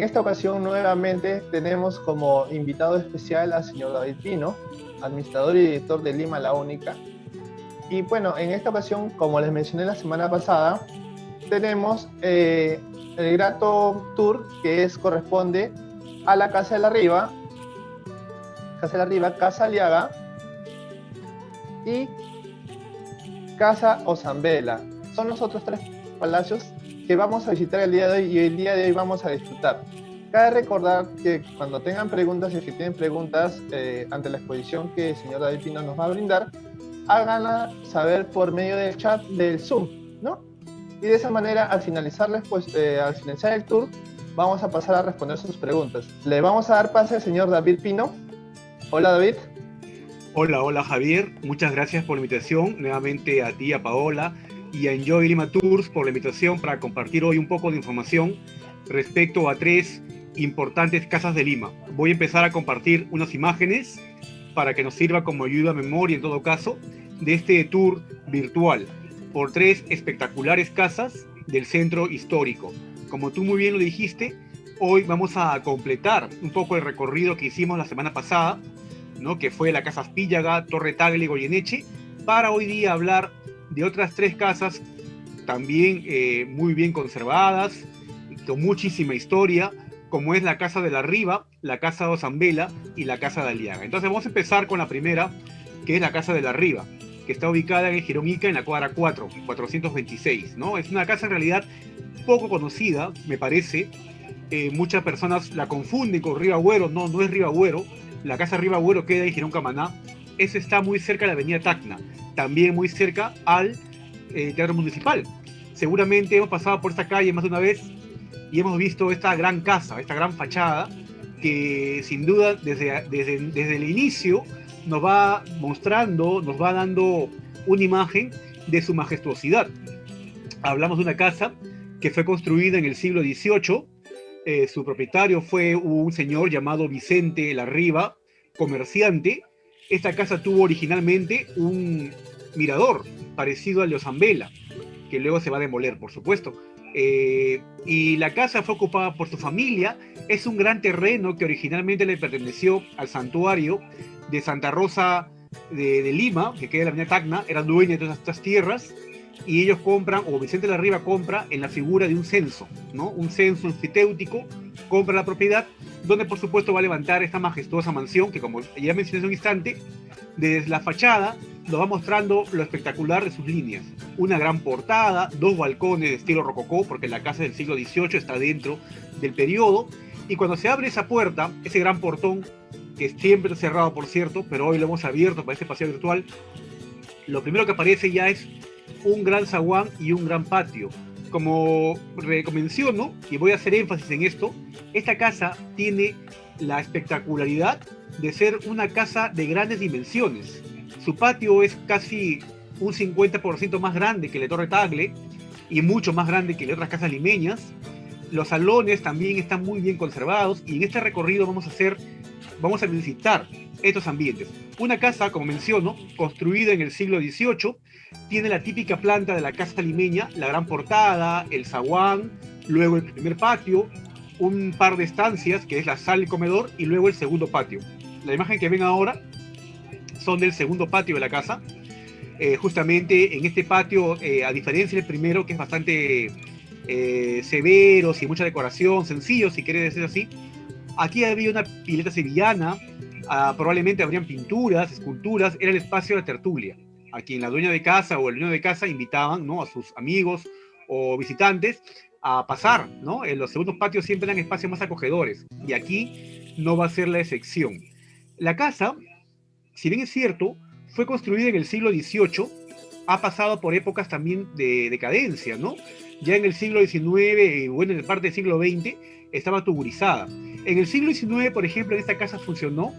En esta ocasión nuevamente tenemos como invitado especial al señor David Pino, administrador y director de Lima La Única. Y bueno, en esta ocasión, como les mencioné la semana pasada, tenemos el grato tour que corresponde a la Casa de la Riva, Casa Aliaga y Casa Osambela. Son los otros tres palacios que vamos a visitar el día de hoy y el día de hoy vamos a disfrutar. Cabe recordar que cuando tengan preguntas, y si tienen preguntas ante la exposición que el señor David Pino nos va a brindar, háganla saber por medio del chat del Zoom, ¿no? Y de esa manera, al finalizar el tour, vamos a pasar a responder sus preguntas. Le vamos a dar pase al señor David Pino. Hola, David. Hola Javier, muchas gracias por la invitación, nuevamente a ti, a Paola y a Enjoy Lima Tours por la invitación para compartir hoy un poco de información respecto a tres importantes casas de Lima. Voy a empezar a compartir unas imágenes para que nos sirva como ayuda a memoria en todo caso de este tour virtual por tres espectaculares casas del centro histórico. Como tú muy bien lo dijiste, hoy vamos a completar un poco el recorrido que hicimos la semana pasada, ¿no? Que fue la Casa Spíllaga, Torre Tagle y Goyeneche, para hoy día hablar de otras tres casas también muy bien conservadas, con muchísima historia, como es la Casa de la Riva, la Casa de Osambela y la Casa de Aliaga. Entonces vamos a empezar con la primera, que es la Casa de la Riva, que está ubicada en el Jirón Ica, en la cuadra 4, 426, ¿no? Es una casa en realidad poco conocida, me parece. Muchas personas la confunden con Río Agüero. No es Río Agüero. La Casa Río Agüero queda en Girón Camaná. Ese está muy cerca de la avenida Tacna, también muy cerca al Teatro Municipal. Seguramente hemos pasado por esta calle más de una vez y hemos visto esta gran casa, esta gran fachada, que sin duda desde el inicio nos va mostrando, nos va dando una imagen de su majestuosidad. Hablamos de una casa que fue construida en el siglo XVIII. Su propietario fue un señor llamado Vicente Larriva, comerciante. Esta casa tuvo originalmente un mirador parecido al de Osambela, que luego se va a demoler, por supuesto. Y la casa fue ocupada por su familia. Es un gran terreno que originalmente le perteneció al santuario de Santa Rosa de Lima, que queda en la avenida Tacna. Eran dueños de todas estas tierras, y ellos compran, o Vicente Larriva compra en la figura de un censo, ¿no? Un censo emfitéutico, compra la propiedad, donde por supuesto va a levantar esta majestuosa mansión, que como ya mencioné hace un instante, desde la fachada nos va mostrando lo espectacular de sus líneas. Una gran portada, dos balcones de estilo rococó, porque la casa del siglo XVIII está dentro del periodo, y cuando se abre esa puerta, ese gran portón, que es siempre cerrado por cierto, pero hoy lo hemos abierto para este paseo virtual, lo primero que aparece ya es un gran zaguán y un gran patio. Como menciono, y voy a hacer énfasis en esto, esta casa tiene la espectacularidad de ser una casa de grandes dimensiones. Su patio es casi un 50% más grande que el de Torre Tagle y mucho más grande que el de otras casas limeñas. Los salones también están muy bien conservados, y en este recorrido vamos a visitar estos ambientes. Una casa, como menciono, construida en el siglo XVIII, tiene la típica planta de la casa limeña, la gran portada, el zaguán, luego el primer patio, un par de estancias, que es la sala y comedor, y luego el segundo patio. La imagen que ven ahora son del segundo patio de la casa. Justamente en este patio, a diferencia del primero, que es bastante severo, sin mucha decoración, sencillo, si querés decir así, aquí había una pileta sevillana, probablemente habrían pinturas, esculturas, era el espacio de tertulia, a quien la dueña de casa o el dueño de casa invitaban, ¿no?, a sus amigos o visitantes a pasar, ¿no? En los segundos patios siempre eran espacios más acogedores, y aquí no va a ser la excepción. La casa, si bien es cierto, fue construida en el siglo XVIII, ha pasado por épocas también de decadencia, ¿no? Ya en el siglo XIX, bueno, en parte del siglo XX, estaba tuburizada. En el siglo XIX, por ejemplo, en esta casa funcionó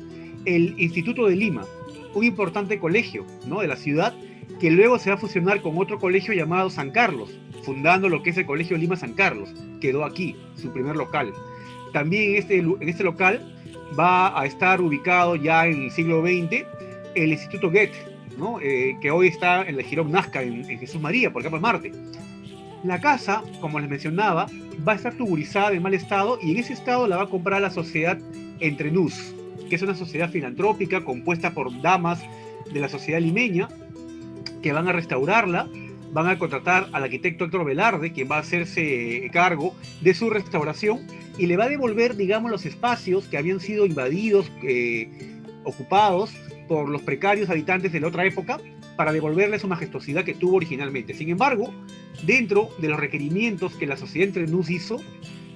el Instituto de Lima, un importante colegio, ¿no?, de la ciudad, que luego se va a fusionar con otro colegio llamado San Carlos, fundando lo que es el Colegio Lima San Carlos. Quedó aquí, su primer local. También en este local va a estar ubicado ya en el siglo XX el Instituto Goethe, ¿no? Que hoy está en la Girón Nazca, en Jesús María, por acá por Marte. La casa, como les mencionaba, va a estar tuburizada en mal estado y en ese estado la va a comprar la sociedad Entrenús, que es una sociedad filantrópica compuesta por damas de la sociedad limeña que van a restaurarla, van a contratar al arquitecto Héctor Velarde, quien va a hacerse cargo de su restauración y le va a devolver, digamos, los espacios que habían sido invadidos, ocupados por los precarios habitantes de la otra época, para devolverle su majestuosidad que tuvo originalmente. Sin embargo, dentro de los requerimientos que la sociedad Entrenús hizo,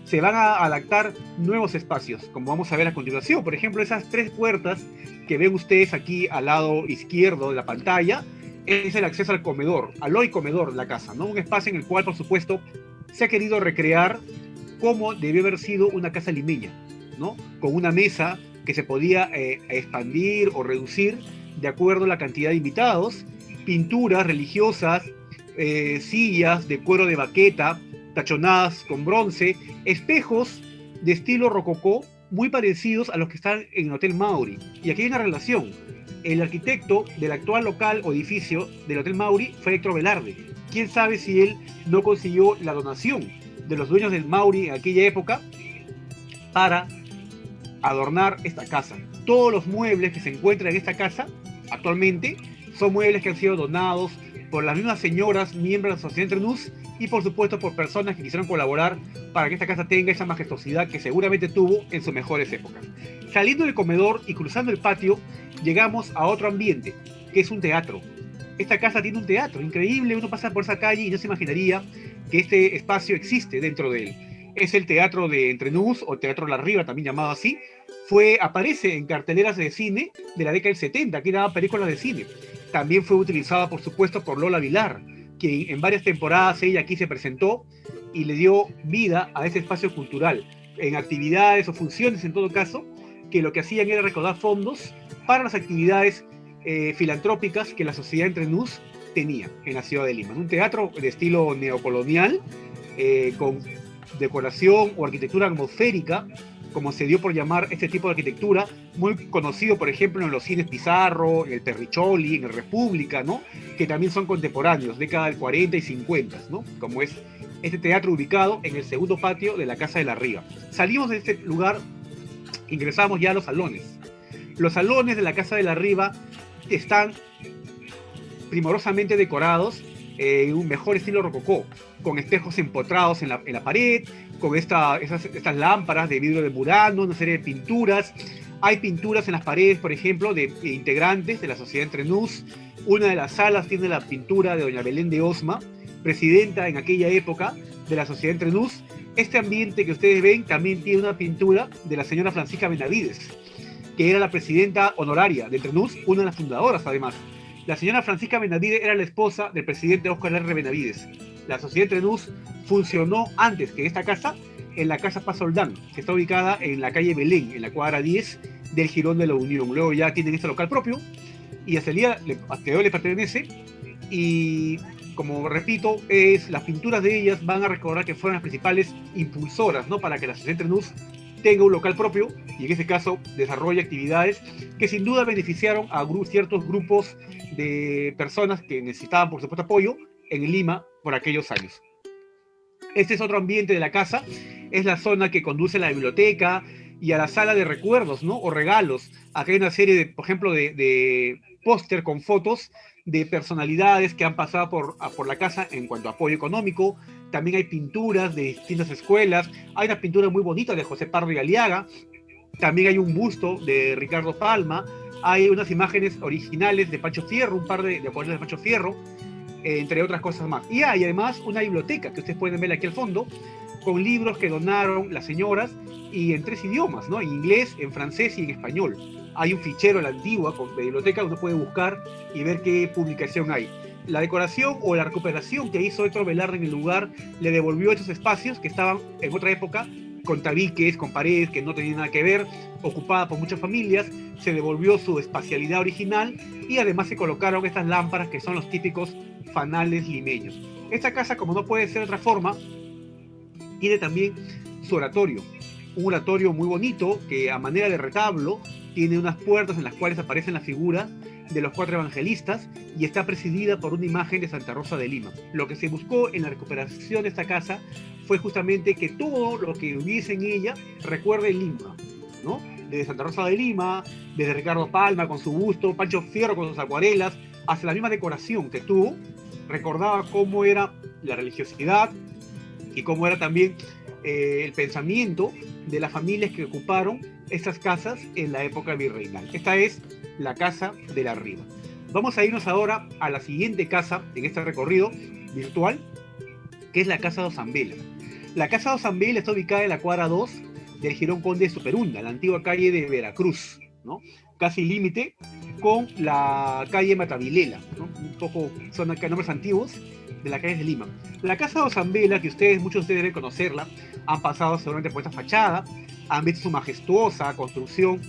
se van a adaptar nuevos espacios, como vamos a ver a continuación. Por ejemplo, esas 3 puertas que ven ustedes aquí al lado izquierdo de la pantalla, es el acceso al comedor, al hoy comedor de la casa, ¿no? Un espacio en el cual, por supuesto, se ha querido recrear cómo debió haber sido una casa limeña, ¿no? Con una mesa que se podía expandir o reducir de acuerdo a la cantidad de invitados, pinturas religiosas, sillas de cuero de baqueta, tachonadas con bronce, espejos de estilo rococó muy parecidos a los que están en el Hotel Mauri. Y aquí hay una relación. El arquitecto del actual local o edificio del Hotel Mauri fue Héctor Velarde. ¿Quién sabe si él no consiguió la donación de los dueños del Mauri en aquella época para adornar esta casa? Todos los muebles que se encuentran en esta casa actualmente son muebles que han sido donados por las mismas señoras miembros de la Sociedad Entrenús y por supuesto por personas que quisieron colaborar para que esta casa tenga esa majestuosidad que seguramente tuvo en sus mejores épocas. Saliendo del comedor y cruzando el patio, llegamos a otro ambiente, que es un teatro. Esta casa tiene un teatro increíble, uno pasa por esa calle y no se imaginaría que este espacio existe dentro de él. Es el Teatro de Entrenús, o Teatro La Riva, también llamado así. Aparece en carteleras de cine de la década del 70, que daba películas de cine. También fue utilizada, por supuesto, por Lola Vilar, que en varias temporadas ella aquí se presentó y le dio vida a ese espacio cultural, en actividades o funciones, en todo caso, que lo que hacían era recaudar fondos para las actividades filantrópicas que la Sociedad Entrenús tenía en la ciudad de Lima. Un teatro de estilo neocolonial, con decoración o arquitectura atmosférica, como se dio por llamar este tipo de arquitectura, muy conocido, por ejemplo, en los cines Pizarro, en el Perricholi, en el República, ¿no? Que también son contemporáneos, década del 40 y 50, ¿no? Como es este teatro ubicado en el segundo patio de la Casa de la Riva. Salimos de este lugar, ingresamos ya a los salones. Los salones de la Casa de la Riva están primorosamente decorados en un mejor estilo rococó, con espejos empotrados en la pared, con estas lámparas de vidrio de Murano, una serie de pinturas. Hay pinturas en las paredes, por ejemplo, de integrantes de la Sociedad Entrenús. Una de las salas tiene la pintura de doña Belén de Osma, presidenta en aquella época de la Sociedad Entrenús. Este ambiente que ustedes ven también tiene una pintura de la señora Francisca Benavides, que era la presidenta honoraria de Entrenús, una de las fundadoras además. La señora Francisca Benavides era la esposa del presidente Óscar R. Benavides. La Sociedad Entrenús funcionó antes que esta casa en la Casa Paz Soldán, que está ubicada en la calle Belén, en la cuadra 10 del Jirón de la Unión. Luego ya tienen este local propio y hasta hoy le pertenece. Y como repito, las pinturas de ellas van a recordar que fueron las principales impulsoras, ¿no?, para que la Sociedad Entrenús tenga un local propio y en este caso desarrolle actividades que sin duda beneficiaron a ciertos grupos de personas que necesitaban, por supuesto, apoyo en Lima por aquellos años. Este es otro ambiente de la casa, es la zona que conduce a la biblioteca y a la sala de recuerdos, ¿no?, o regalos. Acá hay una serie de, por ejemplo, de póster con fotos de personalidades que han pasado por la casa en cuanto a apoyo económico. También hay pinturas de distintas escuelas. Hay una pintura muy bonita de José Pardo y Aliaga. También hay un busto de Ricardo Palma. Hay unas imágenes originales de Pancho Fierro, un par de acuarelas de Pancho Fierro, entre otras cosas más. Y hay además una biblioteca que ustedes pueden ver aquí al fondo, con libros que donaron las señoras y en 3 idiomas, ¿no?, en inglés, en francés y en español. Hay un fichero a la antigua de biblioteca donde uno puede buscar y ver qué publicación hay. La decoración o la recuperación que hizo Héctor Velarde en el lugar le devolvió estos espacios que estaban en otra época con tabiques, con paredes que no tenían nada que ver, ocupada por muchas familias. Se devolvió su espacialidad original y además se colocaron estas lámparas que son los típicos fanales limeños. Esta casa, como no puede ser de otra forma, tiene también su oratorio, un oratorio muy bonito que a manera de retablo tiene unas puertas en las cuales aparecen las figuras de los 4 evangelistas y está presidida por una imagen de Santa Rosa de Lima. Lo que se buscó en la recuperación de esta casa fue justamente que todo lo que hubiese en ella recuerde Lima, ¿no? Desde Santa Rosa de Lima, desde Ricardo Palma con su busto, Pancho Fierro con sus acuarelas, hasta la misma decoración que tuvo, recordaba cómo era la religiosidad y cómo era también el pensamiento de las familias que ocuparon estas casas en la época virreinal. Esta es la Casa de la Riva. Vamos a irnos ahora a la siguiente casa en este recorrido virtual, que es la Casa de Ozambela. La Casa de Ozambela está ubicada en la cuadra 2 del Jirón Conde de Superunda, la antigua calle de Veracruz, ¿no? Casi límite con la calle Matavilela, ¿no? Un poco son acá nombres antiguos de la calle de Lima. La Casa de Ozambela, que muchos de ustedes deben conocerla, han pasado seguramente por esta fachada, han visto su majestuosa construcción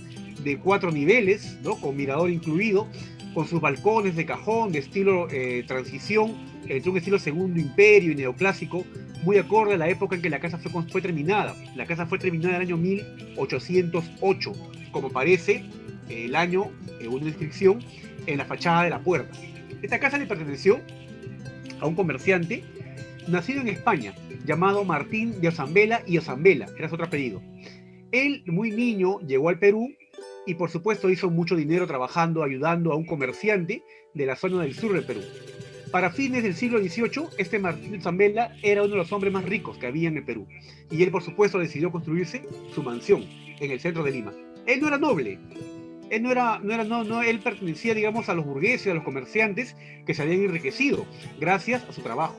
de 4 niveles, ¿no? Con mirador incluido, con sus balcones de cajón de estilo transición, entre un estilo segundo imperio y neoclásico, muy acorde a la época en que la casa fue terminada. La casa fue terminada en el año 1808, como parece el año, una inscripción en la fachada de la puerta. Esta casa le perteneció a un comerciante nacido en España, llamado Martín de Ozambela y Ozambela, era su otro apellido. Él, muy niño, llegó al Perú y por supuesto hizo mucho dinero trabajando, ayudando a un comerciante de la zona del sur del Perú. Para fines del siglo XVIII, este Martín de Ozambela era uno de los hombres más ricos que había en el Perú. Y él, por supuesto, decidió construirse su mansión en el centro de Lima. Él no era noble. Él pertenecía, digamos, a los burgueses, a los comerciantes que se habían enriquecido gracias a su trabajo.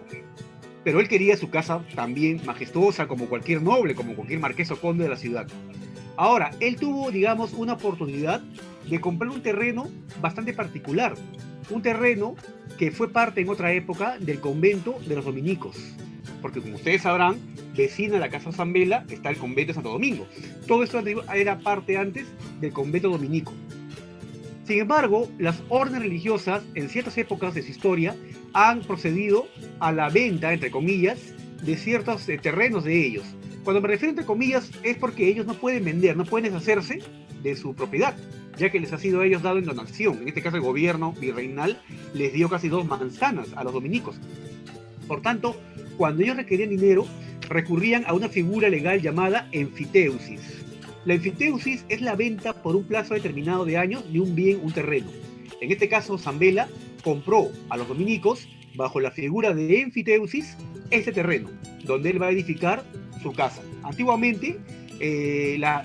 Pero él quería su casa también majestuosa como cualquier noble, como cualquier marqués o conde de la ciudad. Ahora, él tuvo, digamos, una oportunidad de comprar un terreno bastante particular. Un terreno que fue parte en otra época del convento de los dominicos. Porque como ustedes sabrán, vecina de la Casa Ozambela está el convento de Santo Domingo. Todo esto era parte antes del convento dominico. Sin embargo, las órdenes religiosas en ciertas épocas de su historia han procedido a la venta, entre comillas, de ciertos terrenos de ellos. Cuando me refiero entre comillas es porque ellos no pueden vender, no pueden deshacerse de su propiedad, ya que les ha sido a ellos dado en donación. En este caso el gobierno virreinal les dio casi 2 manzanas a los dominicos. Por tanto, cuando ellos requerían dinero, recurrían a una figura legal llamada enfiteusis. La enfiteusis es la venta por un plazo determinado de años de un bien, un terreno. En este caso, Ozambela compró a los dominicos, bajo la figura de enfiteusis, este terreno, donde él va a edificar su casa. Antiguamente,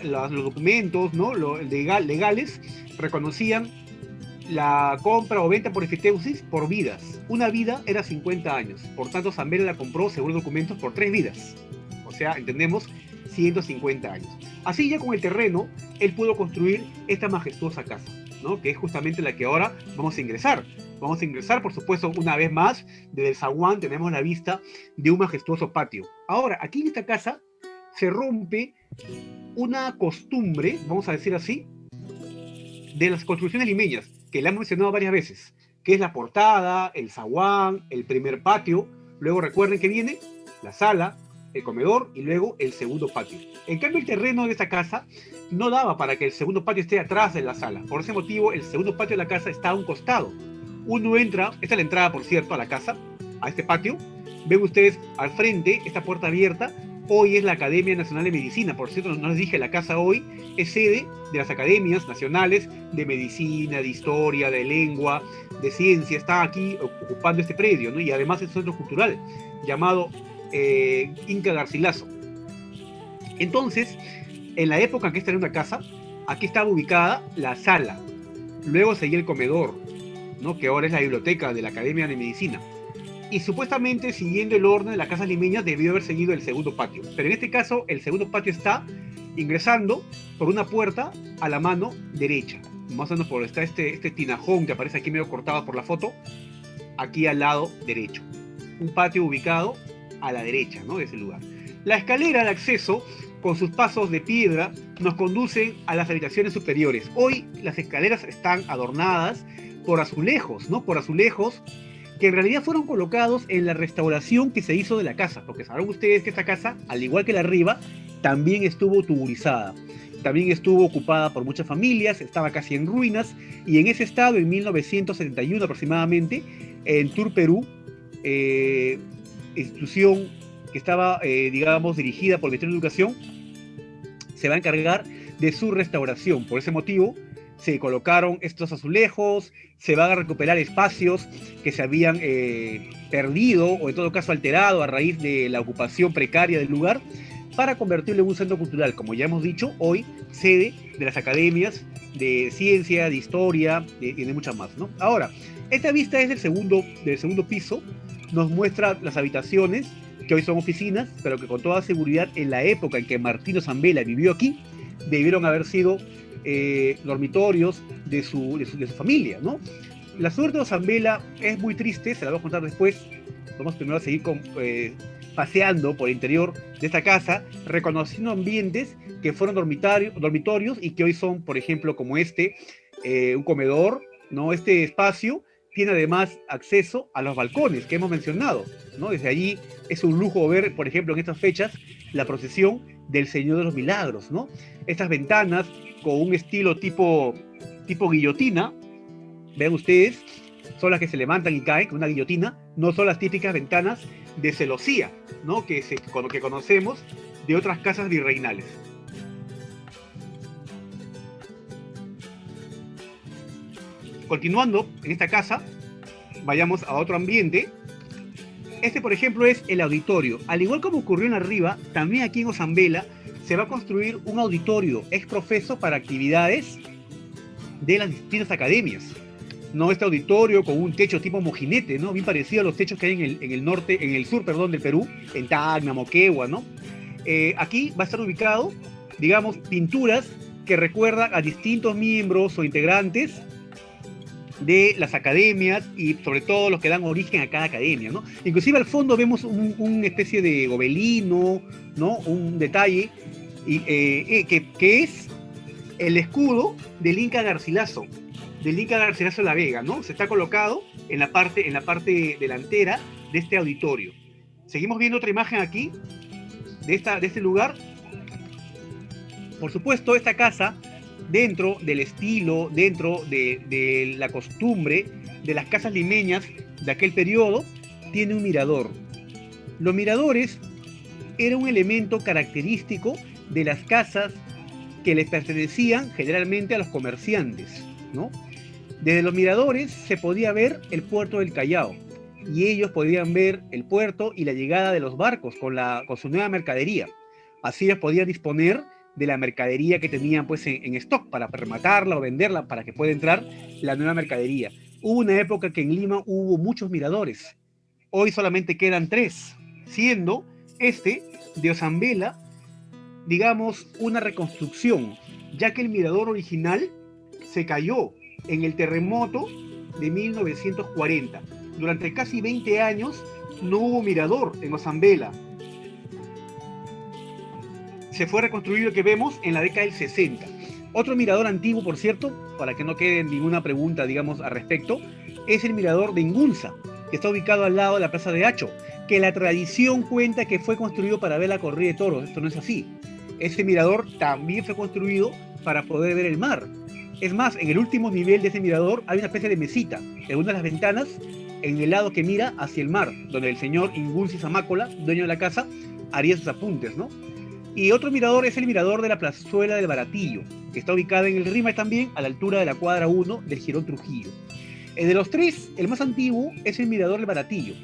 los documentos, ¿no? legales reconocían la compra o venta por enfiteusis por vidas. Una vida era 50 años. Por tanto, Ozambela la compró, según documentos, por 3 vidas. O sea, entendemos, 150 años. Así ya con el terreno, él pudo construir esta majestuosa casa, ¿no? Que es justamente la que ahora vamos a ingresar. Vamos a ingresar, por supuesto, una vez más, desde el zaguán tenemos la vista de un majestuoso patio. Ahora, aquí en esta casa se rompe una costumbre, vamos a decir así, de las construcciones limeñas, que la hemos mencionado varias veces, que es la portada, el zaguán, el primer patio. Luego recuerden que viene la sala, el comedor y luego el segundo patio. En cambio, el terreno de esta casa no daba para que el segundo patio esté atrás de la sala. Por ese motivo, el segundo patio de la casa está a un costado. Uno entra, esta es la entrada, por cierto, a la casa, a este patio. Ven ustedes al frente, esta puerta abierta. Hoy es la Academia Nacional de Medicina. Por cierto, no les dije, la casa hoy es sede de las academias nacionales de medicina, de historia, de lengua, de ciencia. Está aquí ocupando este predio, ¿no? Y además es un centro cultural llamado Inca Garcilaso. Entonces, en la época en que esta era una casa, aquí estaba ubicada la sala. Luego seguía el comedor, ¿no? Que ahora es la biblioteca de la Academia de Medicina. Y supuestamente, siguiendo el orden de las casas limeñas, debió haber seguido el segundo patio. Pero en este caso, el segundo patio está ingresando por una puerta a la mano derecha. Más o menos por está este tinajón que aparece aquí medio cortado por la foto, aquí al lado derecho. Un patio ubicado a la derecha, ¿no? De ese lugar. La escalera de acceso, con sus pasos de piedra, nos conducen a las habitaciones superiores. Hoy las escaleras están adornadas por azulejos, ¿no? Por azulejos que en realidad fueron colocados en la restauración que se hizo de la casa, porque sabrán ustedes que esta casa, al igual que la arriba, también estuvo tuburizada. también estuvo ocupada por muchas familias, estaba casi en ruinas, y en ese estado, en 1971 aproximadamente, en Tour Perú, institución que estaba, digamos, dirigida por el Ministerio de Educación, se va a encargar de su restauración. Por ese motivo, se colocaron estos azulejos, se van a recuperar espacios que se habían perdido o en todo caso alterado a raíz de la ocupación precaria del lugar, para convertirlo en un centro cultural, como ya hemos dicho, hoy sede de las academias de ciencia, de historia y de muchas más, ¿no? Ahora, esta vista es del segundo piso, nos muestra las habitaciones, que hoy son oficinas, pero que con toda seguridad en la época en que Martino Zambela vivió aquí, debieron haber sido dormitorios de su familia, ¿no? La suerte de Zambela es muy triste, se la voy a contar después. Vamos primero a seguir paseando por el interior de esta casa, reconociendo ambientes que fueron dormitorios y que hoy son, por ejemplo, como un comedor, ¿no? Este espacio tiene además acceso a los balcones que hemos mencionado, ¿no? Desde allí es un lujo ver, por ejemplo, en estas fechas, la procesión del Señor de los Milagros, ¿no? Estas ventanas con un estilo tipo guillotina, vean ustedes, son las que se levantan y caen con una guillotina, no son las típicas ventanas de celosía, ¿no? que conocemos de otras casas virreinales. Continuando en esta casa, vayamos a otro ambiente. Este, por ejemplo, es el auditorio. Al igual como ocurrió en Arriba, también aquí en Ozambela se va a construir un auditorio ex profeso para actividades de las distintas academias. ¿No? Este auditorio con un techo tipo mojinete, ¿no? Bien parecido a los techos que hay en el sur del Perú, en Tacna, Moquegua, ¿no? Aquí va a estar ubicado, digamos, pinturas que recuerdan a distintos miembros o integrantes de las academias y sobre todo los que dan origen a cada academia, ¿no? Inclusive al fondo vemos una especie de gobelino, ¿no? Un detalle que es el escudo del Inca Garcilaso de la Vega, ¿no? Se está colocado en la parte delantera de este auditorio. Seguimos viendo otra imagen aquí de este lugar. Por supuesto, esta casa, dentro del estilo, dentro de la costumbre de las casas limeñas de aquel periodo, tiene un mirador. Los miradores eran un elemento característico de las casas que les pertenecían generalmente a los comerciantes, ¿no? Desde los miradores se podía ver el puerto del Callao y ellos podían ver el puerto y la llegada de los barcos con su nueva mercadería. Así ellos podían disponer de la mercadería que tenían pues en stock para rematarla o venderla para que pueda entrar la nueva mercadería. Hubo una época que en Lima hubo muchos miradores. Hoy solamente quedan 3, siendo este de Ozambela, digamos, una reconstrucción, ya que el mirador original se cayó en el terremoto de 1940. Durante casi 20 años no hubo mirador en Ozambela. Se fue reconstruido, que vemos, en la década del 60. Otro mirador antiguo, por cierto, para que no quede ninguna pregunta, digamos, al respecto, es el mirador de Ingunza, que está ubicado al lado de la Plaza de Hacho, que la tradición cuenta que fue construido para ver la corrida de toros. Esto no es así. Ese mirador también fue construido para poder ver el mar. Es más, en el último nivel de ese mirador hay una especie de mesita en una de las ventanas en el lado que mira hacia el mar, donde el señor Ingunza Zamácola, dueño de la casa, haría sus apuntes, ¿no? Y otro mirador es el mirador de la Plazuela del Baratillo, que está ubicada en el Rima también, a la altura de la cuadra 1 del Jirón Trujillo. De los 3, el más antiguo es el mirador del Baratillo.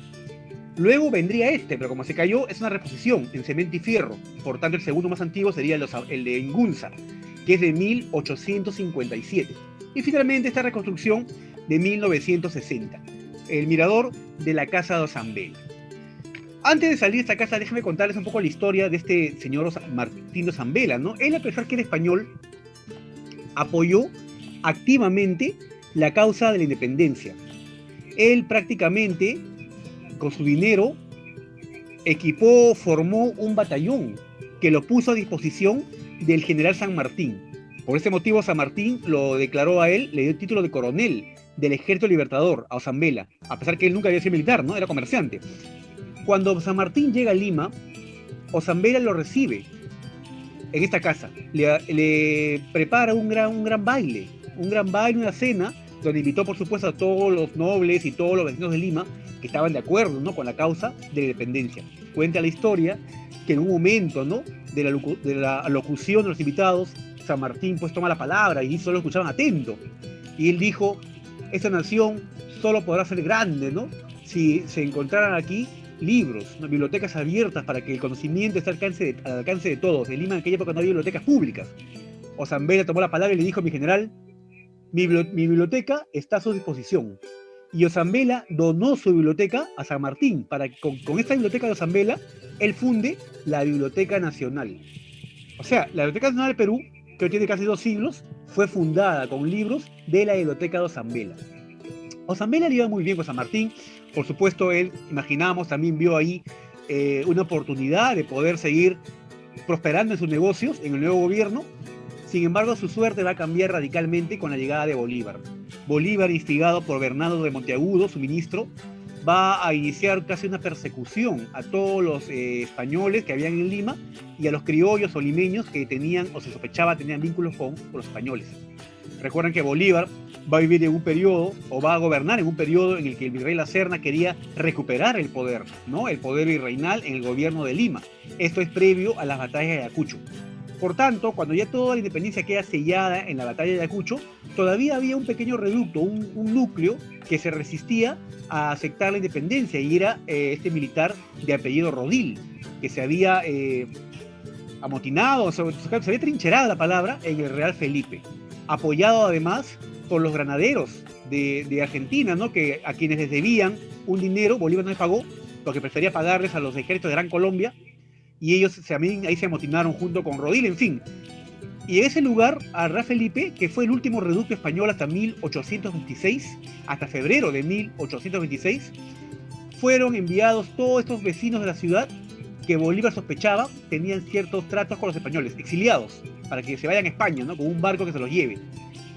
Luego vendría pero como se cayó, es una reposición en cemento y fierro. Por tanto, el segundo más antiguo sería el de Ingunza, que es de 1857. Y finalmente esta reconstrucción de 1960, el mirador de la Casa de Ozambela. Antes de salir de esta casa, déjenme contarles un poco la historia de este señor Martín de Ozambela, ¿no? Él, a pesar que era español, apoyó activamente la causa de la independencia. Él prácticamente, con su dinero, formó un batallón que lo puso a disposición del general San Martín. Por ese motivo, San Martín lo declaró a él, le dio el título de coronel del Ejército Libertador a Ozambela, a pesar que él nunca había sido militar, ¿no? Era comerciante. Cuando San Martín llega a Lima, Ozambela lo recibe en esta casa. Le prepara un gran baile, una cena, donde invitó, por supuesto, a todos los nobles y todos los vecinos de Lima que estaban de acuerdo, ¿no?, con la causa de la independencia. Cuenta la historia que en un momento, ¿no?, de la locución de los invitados, San Martín pues toma la palabra y solo escuchaban atento. Y él dijo: esta nación solo podrá ser grande, ¿no?, si se encontraran aquí libros, ¿no?, bibliotecas abiertas para que el conocimiento esté al alcance de todos. En Lima en aquella época no había bibliotecas públicas. Ozambela tomó la palabra y le dijo: mi general, mi biblioteca está a su disposición. Y Ozambela donó su biblioteca a San Martín para que con esta biblioteca de Ozambela él funde la Biblioteca Nacional. O sea, la Biblioteca Nacional del Perú, que hoy tiene casi 2 siglos, fue fundada con libros de la Biblioteca de Ozambela. Ozambela le iba muy bien con San Martín. Por supuesto, él, imaginamos, también vio ahí una oportunidad de poder seguir prosperando en sus negocios en el nuevo gobierno. Sin embargo, su suerte va a cambiar radicalmente con la llegada de Bolívar. Bolívar, instigado por Bernardo de Monteagudo, su ministro, va a iniciar casi una persecución a todos los españoles que habían en Lima y a los criollos o limeños que tenían, o se sospechaba, tenían vínculos con los españoles. Recuerden que Bolívar va a vivir en un periodo, o va a gobernar en un periodo en el que el virrey La Serna quería recuperar el poder, ¿no?, el poder virreinal en el gobierno de Lima. Esto es previo a las batallas de Ayacucho. Por tanto, cuando ya toda la independencia queda sellada en la batalla de Ayacucho, todavía había un pequeño reducto, un núcleo que se resistía a aceptar la independencia, y era este militar de apellido Rodil, que se había amotinado, se había trincherado la palabra en el Real Felipe, apoyado además por los granaderos de Argentina, ¿no?, que a quienes les debían un dinero, Bolívar no les pagó, porque prefería pagarles a los ejércitos de Gran Colombia, y ellos también ahí se amotinaron junto con Rodil, en fin. Y en ese lugar, a Real Felipe, que fue el último reducto español hasta 1826, hasta febrero de 1826, fueron enviados todos estos vecinos de la ciudad que Bolívar sospechaba tenían ciertos tratos con los españoles, exiliados, para que se vayan a España, ¿no?, con un barco que se los lleve.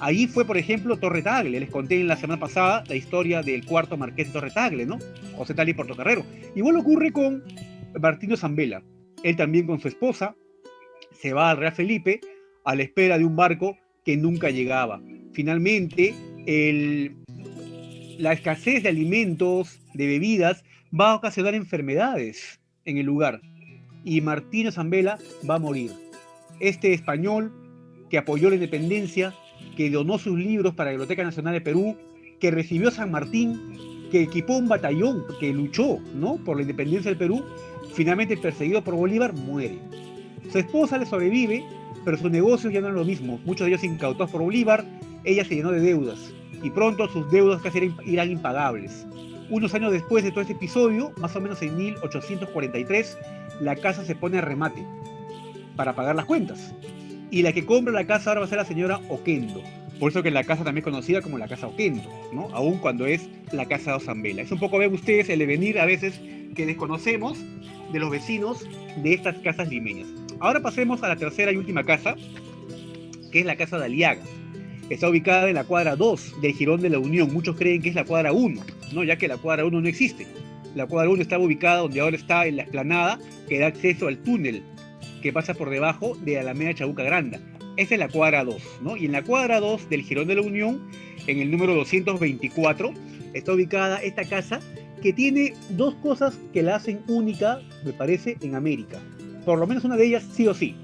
Allí fue, por ejemplo, Torre Tagle. Les conté en la semana pasada la historia del cuarto marqués de Torre Tagle, ¿no?, José Tagle Portocarrero. Igual ocurre con Martín Ozambela. Él también, con su esposa, se va al Real Felipe a la espera de un barco que nunca llegaba. Finalmente, la escasez de alimentos, de bebidas, va a ocasionar enfermedades en el lugar, y Martín Ozambela va a morir. Este español que apoyó la independencia, que donó sus libros para la Biblioteca Nacional de Perú, que recibió a San Martín, que equipó un batallón, que luchó, ¿no?, por la independencia del Perú, finalmente perseguido por Bolívar, muere. Su esposa le sobrevive, pero sus negocios ya no eran lo mismo. Muchos de ellos incautados por Bolívar. Ella se llenó de deudas, y pronto sus deudas casi eran impagables. Unos años después de todo este episodio, más o menos en 1843, la casa se pone a remate para pagar las cuentas. Y la que compra la casa ahora va a ser la señora Oquendo. Por eso que la casa también es conocida como la Casa Oquendo, ¿no?, aun cuando es la Casa de Ozambela. Es un poco, ven ustedes, el devenir a veces que desconocemos de los vecinos de estas casas limeñas. Ahora pasemos a la tercera y última casa, que es la Casa de Aliaga. Está ubicada en la cuadra 2 del Jirón de la Unión. Muchos creen que es la cuadra 1, ¿no?, ya que la cuadra 1 no existe. La cuadra 1 estaba ubicada donde ahora está, en la explanada que da acceso al túnel que pasa por debajo de Alameda Chabuca Granda. Esa es la cuadra 2, ¿no? Y en la cuadra 2 del Jirón de la Unión, en el número 224, está ubicada esta casa, que tiene 2 cosas que la hacen única, me parece, en América. Por lo menos una de ellas sí o sí.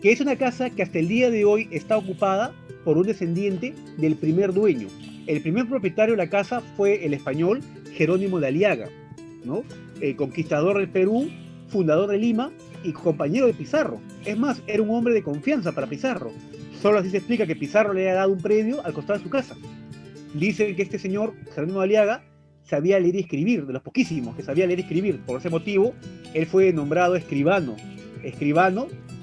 Que es una casa que hasta el día de hoy está ocupada por un descendiente del primer dueño. El primer propietario de la casa fue el español Jerónimo de Aliaga, ¿no?, conquistador del Perú, fundador de Lima y compañero de Pizarro. Es más, era un hombre de confianza para Pizarro. Solo así se explica que Pizarro le haya dado un predio al costado de su casa. Dicen que este señor, Jerónimo de Aliaga, sabía leer y escribir, de los poquísimos que sabía leer y escribir. Por ese motivo, él fue nombrado escribano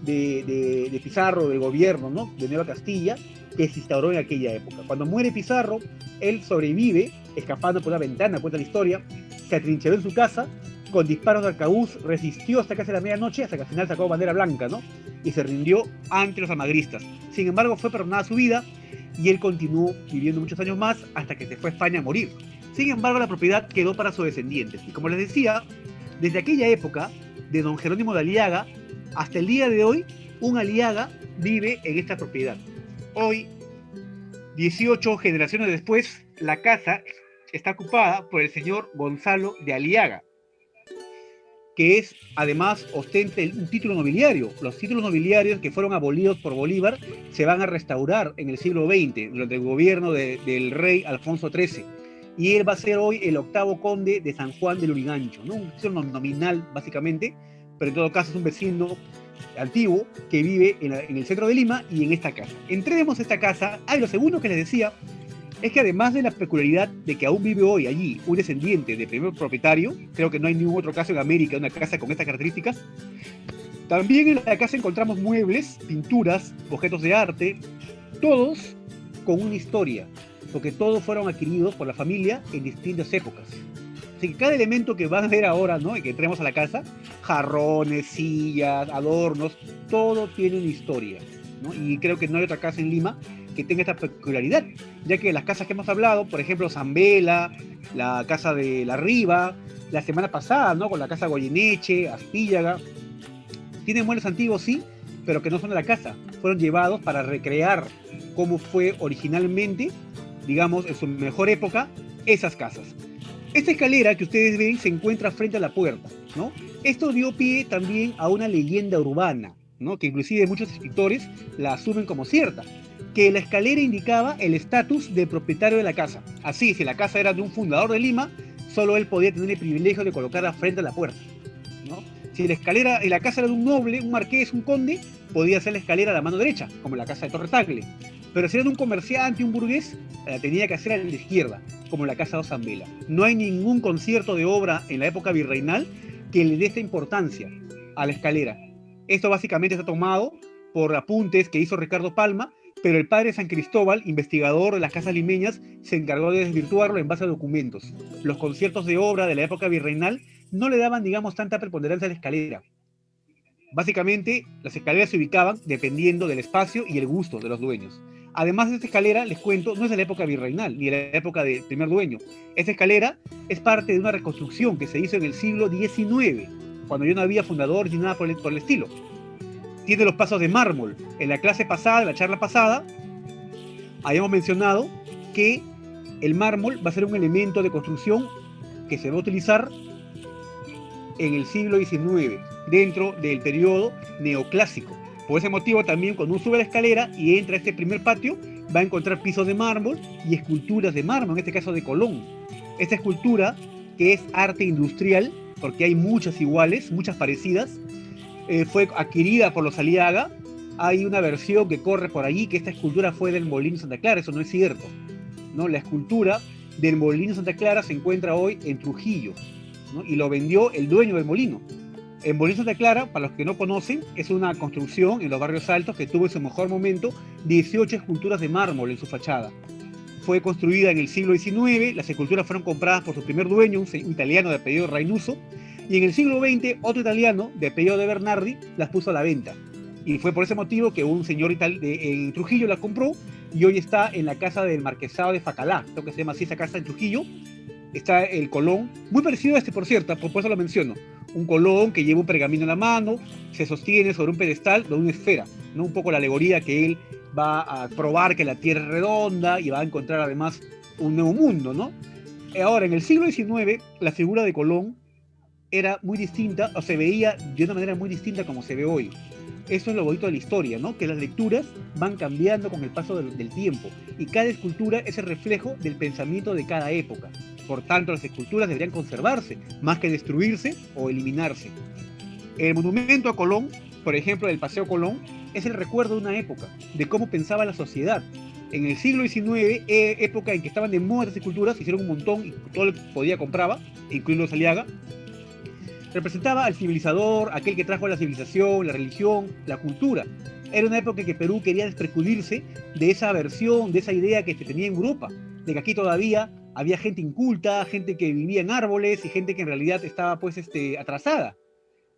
de Pizarro, del gobierno, ¿no?, de Nueva Castilla, que se instauró en aquella época. Cuando muere Pizarro, él sobrevive, escapando por una ventana, cuenta la historia, se atrincheró en su casa, con disparos de arcabuz, resistió hasta casi la medianoche, hasta que al final sacó bandera blanca, ¿no?, y se rindió ante los almagristas. Sin embargo, fue perdonada su vida, y él continuó viviendo muchos años más, hasta que se fue a España a morir. Sin embargo, la propiedad quedó para sus descendientes. Y como les decía, desde aquella época, de don Jerónimo de Aliaga hasta el día de hoy, un Aliaga vive en esta propiedad. Hoy, 18 generaciones después, la casa está ocupada por el señor Gonzalo de Aliaga, que es, además, ostenta un título nobiliario. Los títulos nobiliarios que fueron abolidos por Bolívar se van a restaurar en el siglo XX, durante el gobierno del rey Alfonso XIII. Y él va a ser hoy el 8º conde de San Juan del Lurigancho, ¿no? Un título nominal, básicamente, pero en todo caso es un vecino antiguo que vive en el centro de Lima y en esta casa. Entremos a esta casa. Lo segundo que les decía es que además de la peculiaridad de que aún vive hoy allí un descendiente del primer propietario, creo que no hay ningún otro caso en América, una casa con estas características, también en la casa encontramos muebles, pinturas, objetos de arte, todos con una historia, porque todos fueron adquiridos por la familia en distintas épocas. Así que cada elemento que van a ver ahora, ¿no?, y que entremos a la casa, jarrones, sillas, adornos, todo tiene una historia, ¿no? Y creo que no hay otra casa en Lima que tenga esta peculiaridad, ya que las casas que hemos hablado, por ejemplo, Zambela, la casa de La Riva, la semana pasada, ¿no?, con la casa Goyeneche, Aspíllaga, tienen muebles antiguos, sí, pero que no son de la casa, fueron llevados para recrear cómo fue originalmente, digamos, en su mejor época, esas casas. Esta escalera que ustedes ven se encuentra frente a la puerta, ¿no? Esto dio pie también a una leyenda urbana, ¿no?, que inclusive muchos escritores la asumen como cierta, que la escalera indicaba el estatus del propietario de la casa. Así, si la casa era de un fundador de Lima, solo él podía tener el privilegio de colocarla frente a la puerta, ¿no? Si la escalera en la casa era de un noble, un marqués, un conde, podía ser la escalera a la mano derecha, como la casa de Torre Tagle. Pero si era de un comerciante, un burgués, la tenía que hacer a la izquierda, como la casa de Zambela. No hay ningún concierto de obra en la época virreinal que le dé esta importancia a la escalera. Esto básicamente está tomado por apuntes que hizo Ricardo Palma, pero el padre San Cristóbal, investigador de las casas limeñas, se encargó de desvirtuarlo en base a documentos. Los conciertos de obra de la época virreinal no le daban, digamos, tanta preponderancia a la escalera. Básicamente, las escaleras se ubicaban dependiendo del espacio y el gusto de los dueños. Además de esta escalera, les cuento, no es de la época virreinal, ni de la época del primer dueño. Esta escalera es parte de una reconstrucción que se hizo en el siglo XIX, cuando ya no había fundadores ni nada por el estilo. Tiene los pasos de mármol. En la clase pasada, en la charla pasada, habíamos mencionado que el mármol va a ser un elemento de construcción que se va a utilizar en el siglo XIX, dentro del periodo neoclásico. Por ese motivo también, cuando uno sube la escalera y entra a este primer patio, va a encontrar pisos de mármol y esculturas de mármol, en este caso de Colón. Esta escultura, que es arte industrial, porque hay muchas iguales, muchas parecidas, fue adquirida por los Aliaga. Hay una versión que corre por allí que esta escultura fue del Molino Santa Clara. Eso no es cierto, ¿no? La escultura del Molino Santa Clara se encuentra hoy en Trujillo, ¿no?, y lo vendió el dueño del molino. El Molino Santa Clara, para los que no conocen, es una construcción en los barrios altos que tuvo en su mejor momento 18 esculturas de mármol en su fachada. Fue construida en el siglo XIX, las esculturas fueron compradas por su primer dueño, un italiano de apellido Rainuso, y en el siglo XX otro italiano de apellido de Bernardi las puso a la venta. Y fue por ese motivo que un señor en Trujillo la compró y hoy está en la casa del marquesado de Facalá, creo que se llama así esa casa en Trujillo. Está el Colón, muy parecido a este, por cierto, por eso lo menciono. Un Colón que lleva un pergamino en la mano, se sostiene sobre un pedestal de una esfera, ¿no? Un poco la alegoría que él va a probar que la Tierra es redonda y va a encontrar además un nuevo mundo, ¿no? Ahora, en el siglo XIX, la figura de Colón era muy distinta, o se veía de una manera muy distinta como se ve hoy. Eso es lo bonito de la historia, ¿no? Que las lecturas van cambiando con el paso del tiempo y cada escultura es el reflejo del pensamiento de cada época. Por tanto, las esculturas deberían conservarse, más que destruirse o eliminarse. El monumento a Colón, por ejemplo, del Paseo Colón, es el recuerdo de una época, de cómo pensaba la sociedad. En el siglo XIX, época en que estaban de moda las esculturas, hicieron un montón y todo el que podía compraba, incluido Aliaga. Representaba al civilizador, aquel que trajo la civilización, la religión, la cultura. Era una época en que Perú quería desprejudirse de esa versión, de esa idea que se tenía en Europa, de que aquí todavía había gente inculta, gente que vivía en árboles y gente que en realidad estaba pues atrasada.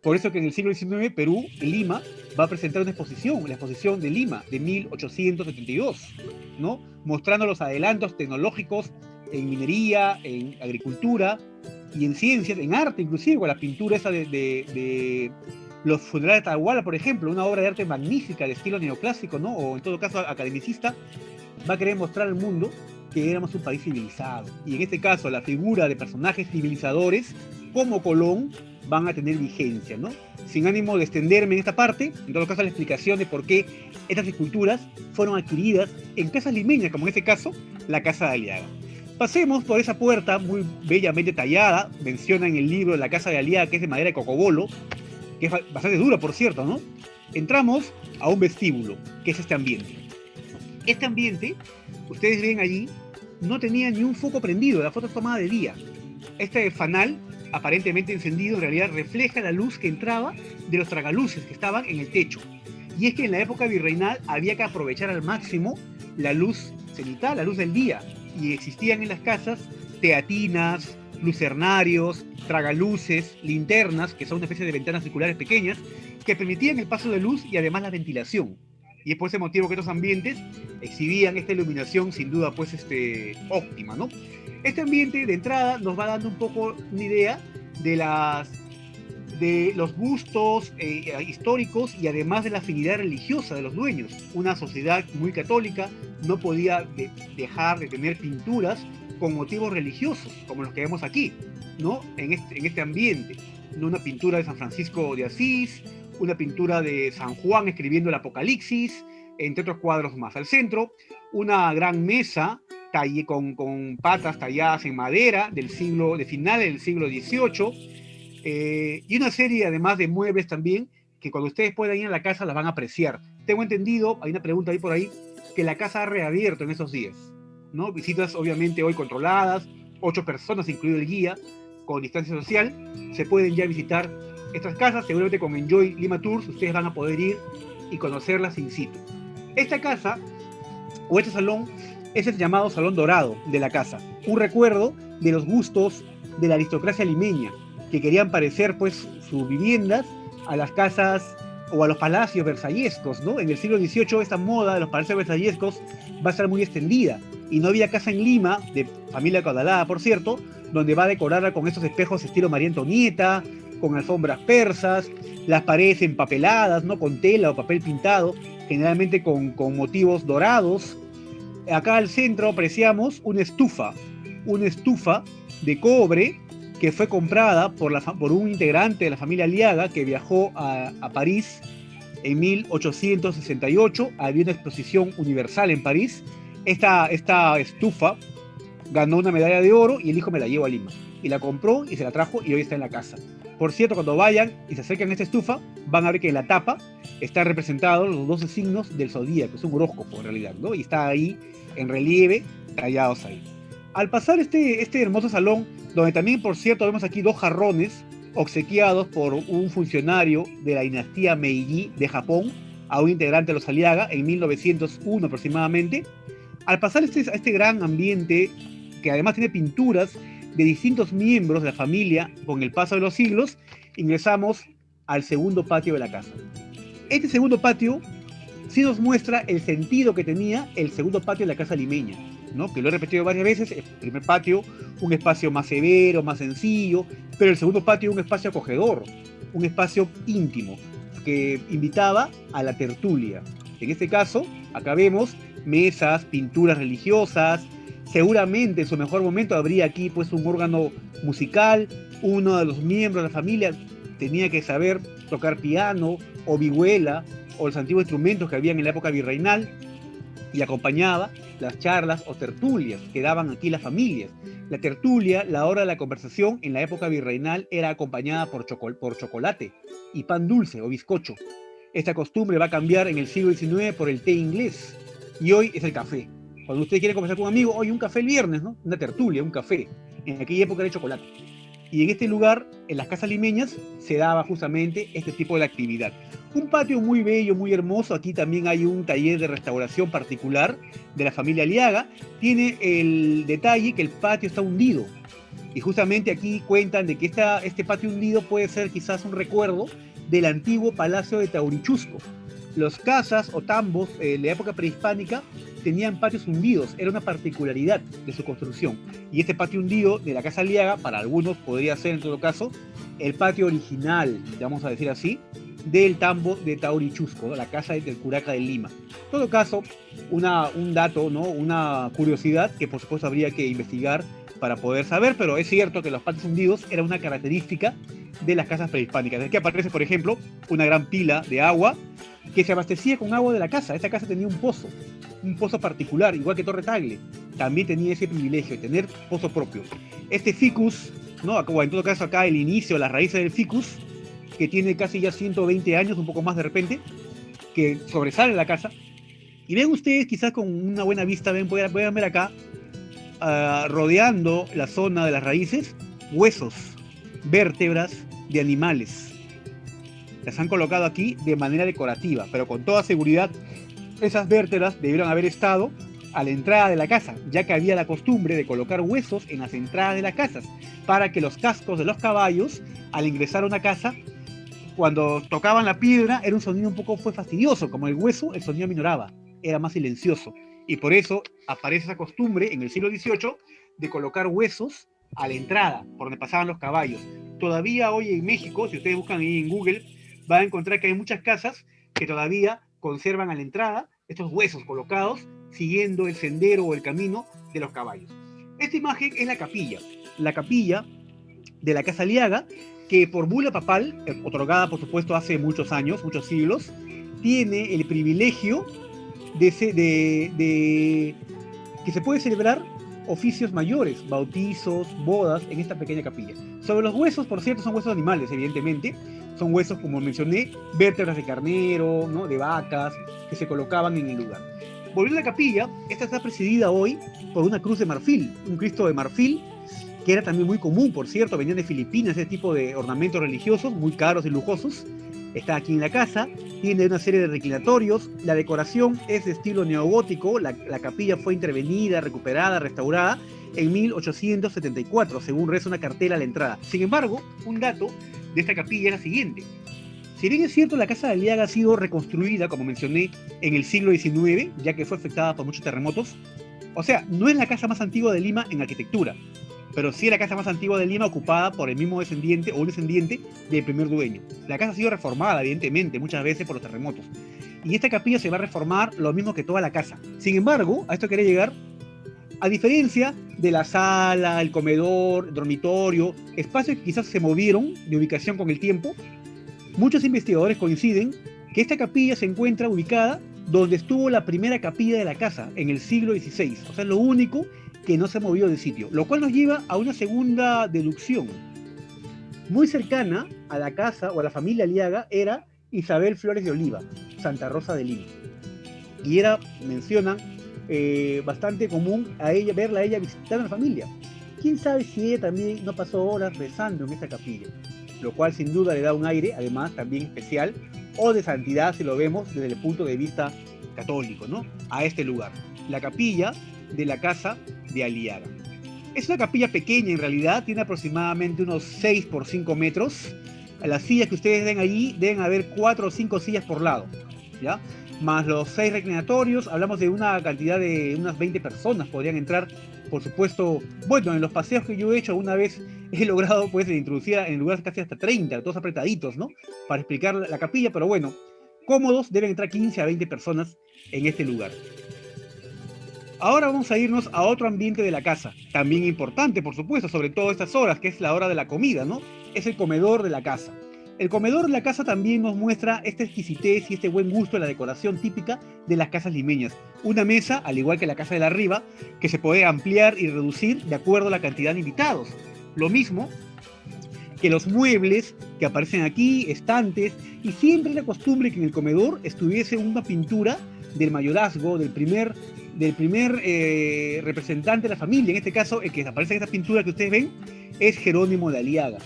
Por eso que en el siglo XIX Perú, en Lima, va a presentar una exposición, la exposición de Lima de 1872, ¿no? Mostrando los adelantos tecnológicos en minería, en agricultura y en ciencias, en arte inclusive, con la pintura esa de Los funerales de Atahualpa, por ejemplo, una obra de arte magnífica de estilo neoclásico, ¿no? O en todo caso academicista, va a querer mostrar al mundo que éramos un país civilizado. Y en este caso, la figura de personajes civilizadores como Colón van a tener vigencia, ¿no? Sin ánimo de extenderme en esta parte, en todo caso la explicación de por qué estas esculturas fueron adquiridas en casas limeñas, como en este caso, la Casa de Aliaga. Pasemos por esa puerta muy bellamente tallada, menciona en el libro de la Casa de Aliaga, que es de madera de cocobolo, que es bastante dura, por cierto, ¿no? Entramos a un vestíbulo, que es este ambiente. Este ambiente, ustedes ven allí, no tenía ni un foco prendido, la foto es tomada de día. Este fanal, aparentemente encendido, en realidad refleja la luz que entraba de los tragaluces que estaban en el techo. Y es que en la época virreinal había que aprovechar al máximo la luz cenital, la luz del día. Y existían en las casas teatinas, lucernarios, tragaluces, linternas, que son una especie de ventanas circulares pequeñas, que permitían el paso de luz y además la ventilación. Y es por ese motivo que estos ambientes exhibían esta iluminación sin duda pues óptima, ¿no? Este ambiente de entrada nos va dando un poco una idea de los gustos históricos y además de la afinidad religiosa de los dueños. Una sociedad muy católica no podía dejar de tener pinturas con motivos religiosos, como los que vemos aquí, ¿no? En este ambiente, ¿no? Una pintura de San Francisco de Asís, una pintura de San Juan escribiendo el Apocalipsis, entre otros cuadros más. Al centro, una gran mesa con patas talladas en madera de finales del siglo XVIII, y una serie además de muebles también, que cuando ustedes puedan ir a la casa las van a apreciar. Tengo entendido, hay una pregunta ahí por ahí, que la casa ha reabierto en esos días, ¿no? Visitas obviamente hoy controladas, 8 personas, incluido el guía, con distancia social, se pueden ya visitar estas casas. Seguramente con Enjoy Lima Tours ustedes van a poder ir y conocerlas in situ. Esta casa, o este salón, es el llamado Salón Dorado de la casa, un recuerdo de los gustos de la aristocracia limeña, que querían parecer pues sus viviendas a las casas o a los palacios versallescos, ¿no? En el siglo XVIII esta moda de los palacios versallescos va a estar muy extendida, y no había casa en Lima, de familia caudalada por cierto, donde va a decorarla con estos espejos estilo María Antonieta, con alfombras persas, las paredes empapeladas, ¿no? Con tela o papel pintado, generalmente con motivos dorados. Acá al centro apreciamos una estufa de cobre que fue comprada por un integrante de la familia Aliaga que viajó a París en 1868. Había una exposición universal en París. Esta estufa ganó una medalla de oro y el hijo me la llevó a Lima. Y la compró y se la trajo y hoy está en la casa. Por cierto, cuando vayan y se acerquen a esta estufa, van a ver que en la tapa están representados los 12 signos del zodíaco, es un horóscopo en realidad, ¿no? Y está ahí en relieve, tallados ahí. Al pasar este hermoso salón, donde también, por cierto, vemos aquí 2 jarrones obsequiados por un funcionario de la dinastía Meiji de Japón a un integrante de los Aliaga en 1901 aproximadamente. Al pasar a este gran ambiente, que además tiene pinturas de distintos miembros de la familia con el paso de los siglos, ingresamos al segundo patio de la casa. Este segundo patio sí nos muestra el sentido que tenía el segundo patio de la casa limeña, ¿no? Que lo he repetido varias veces. El primer patio, un espacio más severo, más sencillo, pero el segundo patio, un espacio acogedor, un espacio íntimo, que invitaba a la tertulia. En este caso, acá vemos mesas, pinturas religiosas. Seguramente en su mejor momento habría aquí pues un órgano musical. Uno de los miembros de la familia tenía que saber tocar piano o vihuela o los antiguos instrumentos que habían en la época virreinal, y acompañaba las charlas o tertulias que daban aquí las familias. La tertulia, la hora de la conversación en la época virreinal, era acompañada por chocolate y pan dulce o bizcocho. Esta costumbre va a cambiar en el siglo XIX por el té inglés, y hoy es el café. Cuando usted quiere conversar con un amigo, hoy un café el viernes, ¿no? Una tertulia, un café. En aquella época era chocolate. Y en este lugar, en las casas limeñas, se daba justamente este tipo de actividad. Un patio muy bello, muy hermoso. Aquí también hay un taller de restauración particular de la familia Aliaga. Tiene el detalle que el patio está hundido. Y justamente aquí cuentan de que este patio hundido puede ser quizás un recuerdo del antiguo palacio de Taurichusco. Los casas o tambos de la época prehispánica tenían patios hundidos, era una particularidad de su construcción. Y este patio hundido de la casa Aliaga, para algunos podría ser en todo caso el patio original, vamos a decir así, del tambo de Taurichusco, la casa del curaca de Lima. En todo caso, un dato, ¿no? Una curiosidad que por supuesto habría que investigar para poder saber, pero es cierto que los patios hundidos era una característica de las casas prehispánicas. Es que aparece, por ejemplo, una gran pila de agua que se abastecía con agua de la casa. Esta casa tenía un pozo particular, igual que Torre Tagle. También tenía ese privilegio de tener pozo propio. Este ficus, ¿no? En todo caso acá el inicio, las raíces del ficus, que tiene casi ya 120 años, un poco más de repente, que sobresale en la casa. Y ven ustedes, quizás con una buena vista, pueden ver acá, rodeando la zona de las raíces, huesos, vértebras de animales. Las han colocado aquí de manera decorativa, pero con toda seguridad esas vértebras debieron haber estado a la entrada de la casa, ya que había la costumbre de colocar huesos en las entradas de las casas, para que los cascos de los caballos, al ingresar a una casa, cuando tocaban la piedra, era un sonido un poco fastidioso. Como el hueso, el sonido minoraba, era más silencioso. Y por eso aparece esa costumbre en el siglo XVIII de colocar huesos a la entrada, por donde pasaban los caballos. Todavía hoy en México, si ustedes buscan ahí en Google, van a encontrar que hay muchas casas que todavía conservan a la entrada estos huesos colocados, siguiendo el sendero o el camino de los caballos. Esta imagen es la capilla de la Casa Aliaga, que por bula papal, otorgada por supuesto hace muchos años, muchos siglos, tiene el privilegio de que se puede celebrar oficios mayores, bautizos, bodas en esta pequeña capilla. Sobre los huesos, por cierto, son huesos animales, evidentemente. Son huesos, como mencioné, vértebras de carnero, ¿no? De vacas, que se colocaban en el lugar. Volviendo a la capilla, esta está presidida hoy por una cruz de marfil, un Cristo de marfil, que era también muy común, por cierto, venían de Filipinas, ese tipo de ornamentos religiosos, muy caros y lujosos. Está aquí en la casa, tiene una serie de reclinatorios, la decoración es de estilo neogótico, la capilla fue intervenida, recuperada, restaurada en 1874, según reza una cartela a la entrada. Sin embargo, un dato de esta capilla es la siguiente. Si bien es cierto, la Casa de Aliaga ha sido reconstruida, como mencioné, en el siglo XIX, ya que fue afectada por muchos terremotos, o sea, no es la casa más antigua de Lima en arquitectura, pero sí es la casa más antigua de Lima ocupada por el mismo descendiente o un descendiente del primer dueño. La casa ha sido reformada, evidentemente, muchas veces por los terremotos. Y esta capilla se va a reformar lo mismo que toda la casa. Sin embargo, a esto quería llegar, a diferencia de la sala, el comedor, el dormitorio, espacios que quizás se movieron de ubicación con el tiempo, muchos investigadores coinciden que esta capilla se encuentra ubicada donde estuvo la primera capilla de la casa, en el siglo XVI. O sea, lo único que no se movió del sitio, lo cual nos lleva a una segunda deducción. Muy cercana a la casa o a la familia Aliaga era Isabel Flores de Oliva, Santa Rosa de Lima. Y era, mencionan, bastante común verla a ella visitar a la familia. ¿Quién sabe si ella también no pasó horas rezando en esta capilla? Lo cual sin duda le da un aire, además, también especial, o de santidad si lo vemos desde el punto de vista católico, ¿no? A este lugar. La capilla de la Casa de Aliaga. Es una capilla pequeña en realidad, tiene aproximadamente unos 6 por 5 metros. A las sillas que ustedes ven allí deben haber 4 o 5 sillas por lado, ¿ya? Más los 6 reclinatorios, hablamos de una cantidad de unas 20 personas podrían entrar, por supuesto. Bueno, en los paseos que yo he hecho una vez he logrado pues introducir en lugares casi hasta 30, todos apretaditos, ¿no? Para explicar la capilla, pero bueno, cómodos deben entrar 15 a 20 personas en este lugar. Ahora vamos a irnos a otro ambiente de la casa, también importante, por supuesto, sobre todo estas horas, que es la hora de la comida, ¿no? Es el comedor de la casa. El comedor de la casa también nos muestra esta exquisitez y este buen gusto en la decoración típica de las casas limeñas. Una mesa, al igual que la casa de la arriba, que se puede ampliar y reducir de acuerdo a la cantidad de invitados. Lo mismo que los muebles que aparecen aquí, estantes, y siempre la costumbre que en el comedor estuviese una pintura del mayorazgo, del primer representante de la familia. En este caso, el que aparece en esta pintura que ustedes ven es Jerónimo de Aliaga,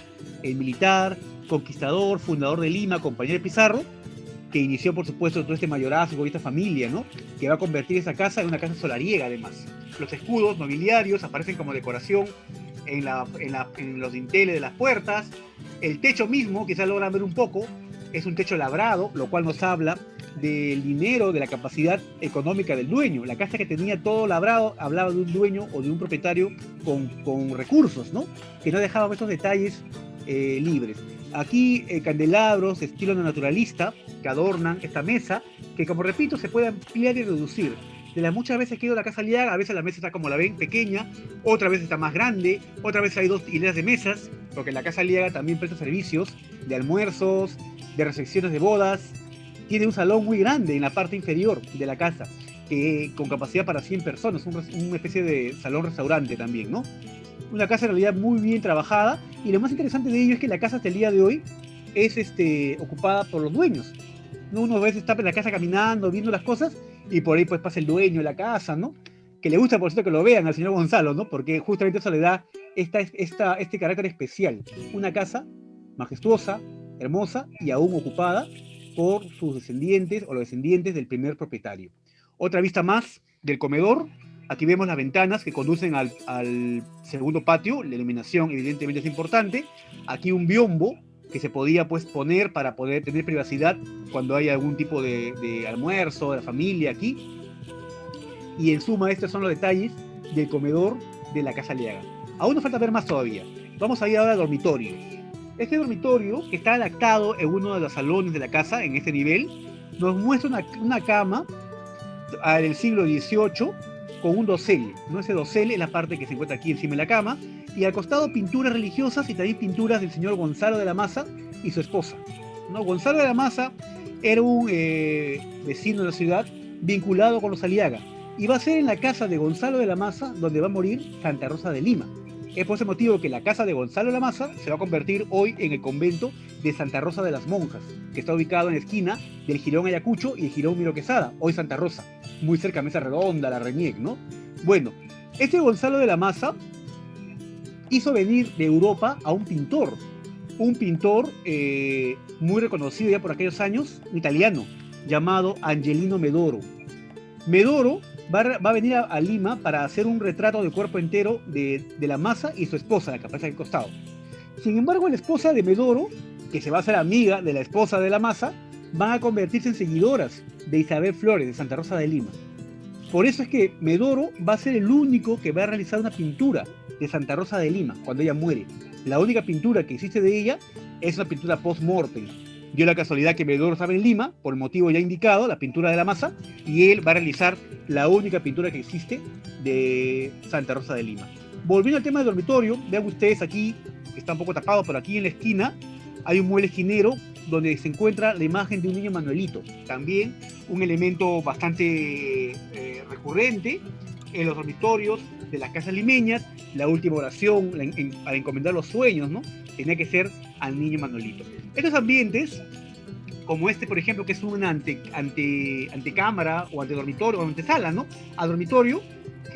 el militar, conquistador, fundador de Lima, compañero de Pizarro, que inició, por supuesto, todo este mayorazgo y esta familia, ¿no? Que va a convertir esa casa en una casa solariega, además. Los escudos nobiliarios aparecen como decoración en los dinteles de las puertas. El techo mismo, quizás logran ver un poco, es un techo labrado, lo cual nos habla del dinero, de la capacidad económica del dueño. La casa que tenía todo labrado hablaba de un dueño o de un propietario con recursos, ¿no? Que no dejaba esos detalles libres. Aquí candelabros de estilo naturalista que adornan esta mesa, que como repito se puede ampliar y reducir. De las muchas veces que he ido a la Casa Aliaga, a veces la mesa está como la ven, pequeña, otra vez está más grande, otra vez hay 2 hileras de mesas, porque la Casa Aliaga también presta servicios de almuerzos, de recepciones de bodas. Tiene un salón muy grande en la parte inferior de la casa, con capacidad para 100 personas, una especie de salón-restaurante también, ¿no? Una casa en realidad muy bien trabajada, y lo más interesante de ello es que la casa hasta el día de hoy es ocupada por los dueños. ¿No? Uno a veces está en la casa caminando, viendo las cosas, y por ahí pues pasa el dueño de la casa, ¿no? Que le gusta, por cierto, que lo vean al señor Gonzalo, ¿no? Porque justamente eso le da este carácter especial. Una casa majestuosa, hermosa y aún ocupada por sus descendientes o los descendientes del primer propietario. Otra vista más del comedor. Aquí vemos las ventanas que conducen al segundo patio. La iluminación evidentemente es importante. Aquí un biombo que se podía pues poner para poder tener privacidad cuando hay algún tipo de almuerzo de la familia aquí. Y en suma estos son los detalles del comedor de la Casa Aliaga. Aún nos falta ver más todavía. Vamos a ir ahora al dormitorio. Este dormitorio, que está adaptado en uno de los salones de la casa, en este nivel, nos muestra una cama del siglo XVIII con un dosel, ¿no? Ese dosel es la parte que se encuentra aquí encima de la cama, y al costado pinturas religiosas y también pinturas del señor Gonzalo de la Maza y su esposa, ¿no? Gonzalo de la Maza era un vecino de la ciudad vinculado con los Aliaga, y va a ser en la casa de Gonzalo de la Maza donde va a morir Santa Rosa de Lima. Es por ese motivo que la casa de Gonzalo de la Maza se va a convertir hoy en el convento de Santa Rosa de las Monjas, que está ubicado en la esquina del Jirón Ayacucho y el Jirón Miro Quesada, hoy Santa Rosa, muy cerca a Mesa Redonda, la Reñec, ¿no? Bueno, este Gonzalo de la Maza hizo venir de Europa a un pintor muy reconocido ya por aquellos años, un italiano, llamado Angelino Medoro. Medoro va a venir a Lima para hacer un retrato de cuerpo entero de la Maza y su esposa, la que aparece al costado. Sin embargo, la esposa de Medoro, que se va a hacer amiga de la esposa de la Maza, van a convertirse en seguidoras de Isabel Flores, de Santa Rosa de Lima. Por eso es que Medoro va a ser el único que va a realizar una pintura de Santa Rosa de Lima cuando ella muere. La única pintura que existe de ella es una pintura post-mortem. Dio la casualidad que Medoro estaba en Lima, por el motivo ya indicado, la pintura de la Maza, y él va a realizar la única pintura que existe de Santa Rosa de Lima. Volviendo al tema del dormitorio, vean ustedes aquí, que está un poco tapado, pero aquí en la esquina hay un mueble esquinero donde se encuentra la imagen de un niño Manuelito. También un elemento bastante recurrente en los dormitorios de las casas limeñas. La última oración para encomendar los sueños, ¿no? Tenía que ser al niño Manuelito. Estos ambientes, como este, por ejemplo, que es una antecámara o antedormitorio o antesala, ¿no? Al dormitorio,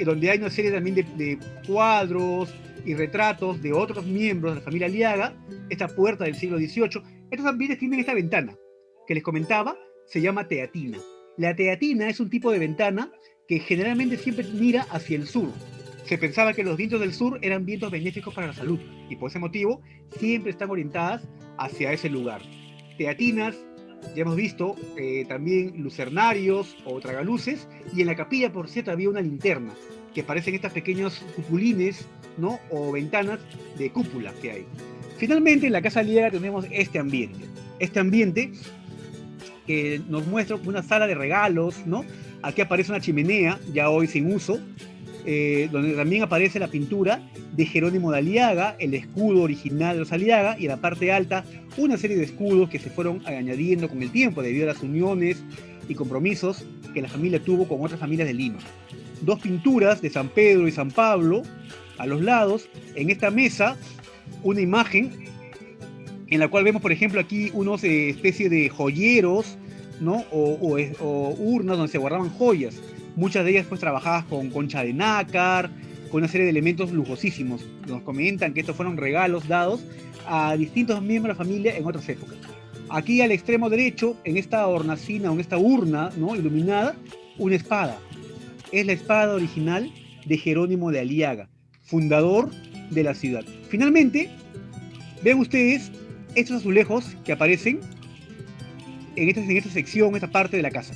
donde hay una serie también de cuadros y retratos de otros miembros de la familia Aliaga, esta puerta del siglo XVIII. Estos ambientes tienen esta ventana que les comentaba, se llama teatina. La teatina es un tipo de ventana que generalmente siempre mira hacia el sur. Se pensaba que los vientos del sur eran vientos benéficos para la salud, y por ese motivo siempre están orientadas hacia ese lugar. Teatinas, ya hemos visto, también lucernarios o tragaluces, y en la capilla, por cierto, había una linterna, que parecen estas pequeños cupulines, ¿no? O ventanas de cúpula que hay. Finalmente, en la Casa Aliaga tenemos este ambiente que nos muestra una sala de regalos, ¿no? Aquí aparece una chimenea, ya hoy sin uso, donde también aparece la pintura de Jerónimo de Aliaga, el escudo original de los Aliaga, y en la parte alta una serie de escudos que se fueron añadiendo con el tiempo debido a las uniones y compromisos que la familia tuvo con otras familias de Lima. 2 pinturas de San Pedro y San Pablo a los lados. En esta mesa una imagen en la cual vemos, por ejemplo, aquí unos especie de joyeros, ¿no? O urnas donde se guardaban joyas, muchas de ellas pues trabajadas con concha de nácar, con una serie de elementos lujosísimos. Nos comentan que estos fueron regalos dados a distintos miembros de la familia en otras épocas. Aquí al extremo derecho, en esta hornacina o en esta urna, ¿no? Iluminada, una espada. Es la espada original de Jerónimo de Aliaga, fundador de la ciudad. Finalmente, vean ustedes estos azulejos que aparecen en esta sección, esta parte de la casa.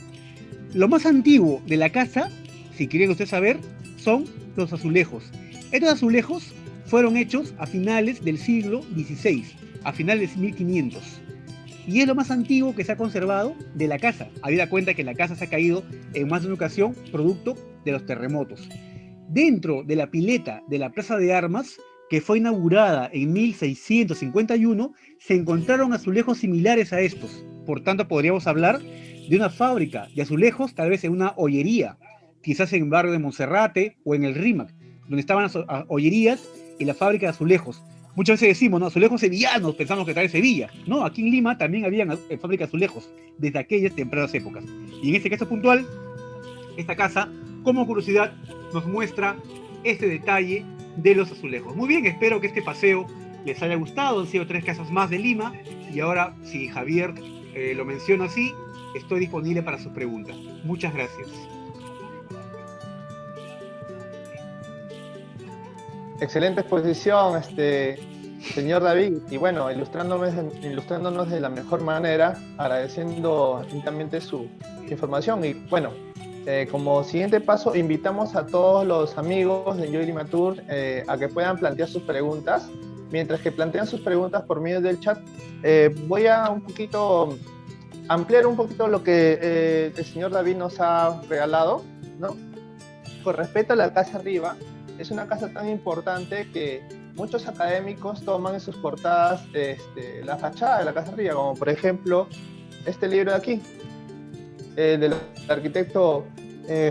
Lo más antiguo de la casa, si quieren ustedes saber, son los azulejos. Estos azulejos fueron hechos a finales del siglo XVI. a finales de 1500. Y es lo más antiguo que se ha conservado de la casa, habida cuenta que la casa se ha caído en más de una ocasión producto de los terremotos. Dentro de la pileta de la Plaza de Armas, que fue inaugurada en 1651, se encontraron azulejos similares a estos. Por tanto, podríamos hablar de una fábrica de azulejos, tal vez en una ollería, quizás en el barrio de Monserrate o en el Rímac, donde estaban las ollerías y la fábrica de azulejos. Muchas veces decimos, ¿no? Azulejos sevillanos, pensamos que tal vez Sevilla. No, aquí en Lima también había fábrica de azulejos, desde aquellas tempranas épocas. Y en este caso puntual, esta casa, como curiosidad, nos muestra este detalle de los azulejos. Muy bien, espero que este paseo les haya gustado. Han sido 3 casas más de Lima. Y ahora, si Javier lo menciona así, estoy disponible para sus preguntas. Muchas gracias. Excelente exposición, señor David, y bueno, ilustrándonos de la mejor manera, agradeciendo infinitamente su información. Y bueno, como siguiente paso, invitamos a todos los amigos de Enjoy Lima Tour a que puedan plantear sus preguntas. Mientras que plantean sus preguntas por medio del chat, voy a un poquito ampliar un poquito lo que el señor David nos ha regalado, ¿no? Con respecto a la casa arriba, es una casa tan importante que muchos académicos toman en sus portadas la fachada de la casa arriba, como por ejemplo este libro de aquí, del arquitecto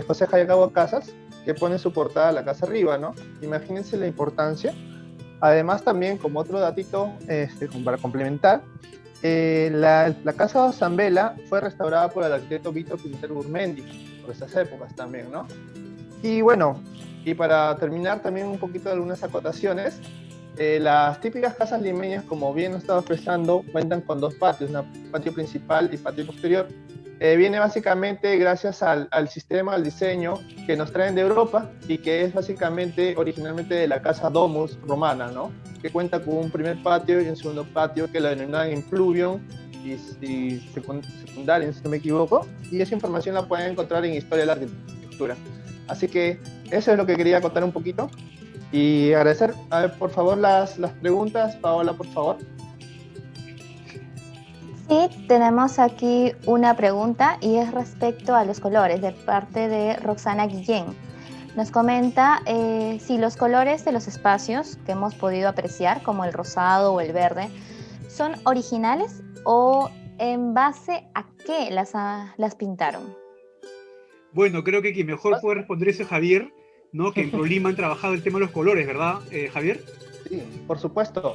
José Hayakawa Casas, que pone en su portada la casa arriba, ¿no? Imagínense la importancia. Además también, como otro datito para complementar, la casa Zambela fue restaurada por el arquitecto Víctor Quintero Gurmendi, por esas épocas también, ¿no? Y bueno, y para terminar también un poquito de algunas acotaciones, las típicas casas limeñas, como bien nos estaba expresando, cuentan con 2 patios, un patio principal y patio posterior. Viene básicamente gracias al sistema, al diseño que nos traen de Europa y que es básicamente originalmente de la casa Domus romana, ¿no? Que cuenta con un primer patio y un segundo patio que lo denominan Impluvium y Secundarium, si no me equivoco. Y esa información la pueden encontrar en Historia de la Arquitectura. Así que eso es lo que quería contar un poquito. Y agradecer, a ver, por favor, las preguntas. Paola, por favor. Sí, tenemos aquí una pregunta y es respecto a los colores de parte de Roxana Guillén. Nos comenta si los colores de los espacios que hemos podido apreciar, como el rosado o el verde, son originales o en base a qué las pintaron. Bueno, creo que quien mejor puede responder eso es Javier, ¿no? Que en ProLima han trabajado el tema de los colores, ¿verdad, Javier? Sí, por supuesto.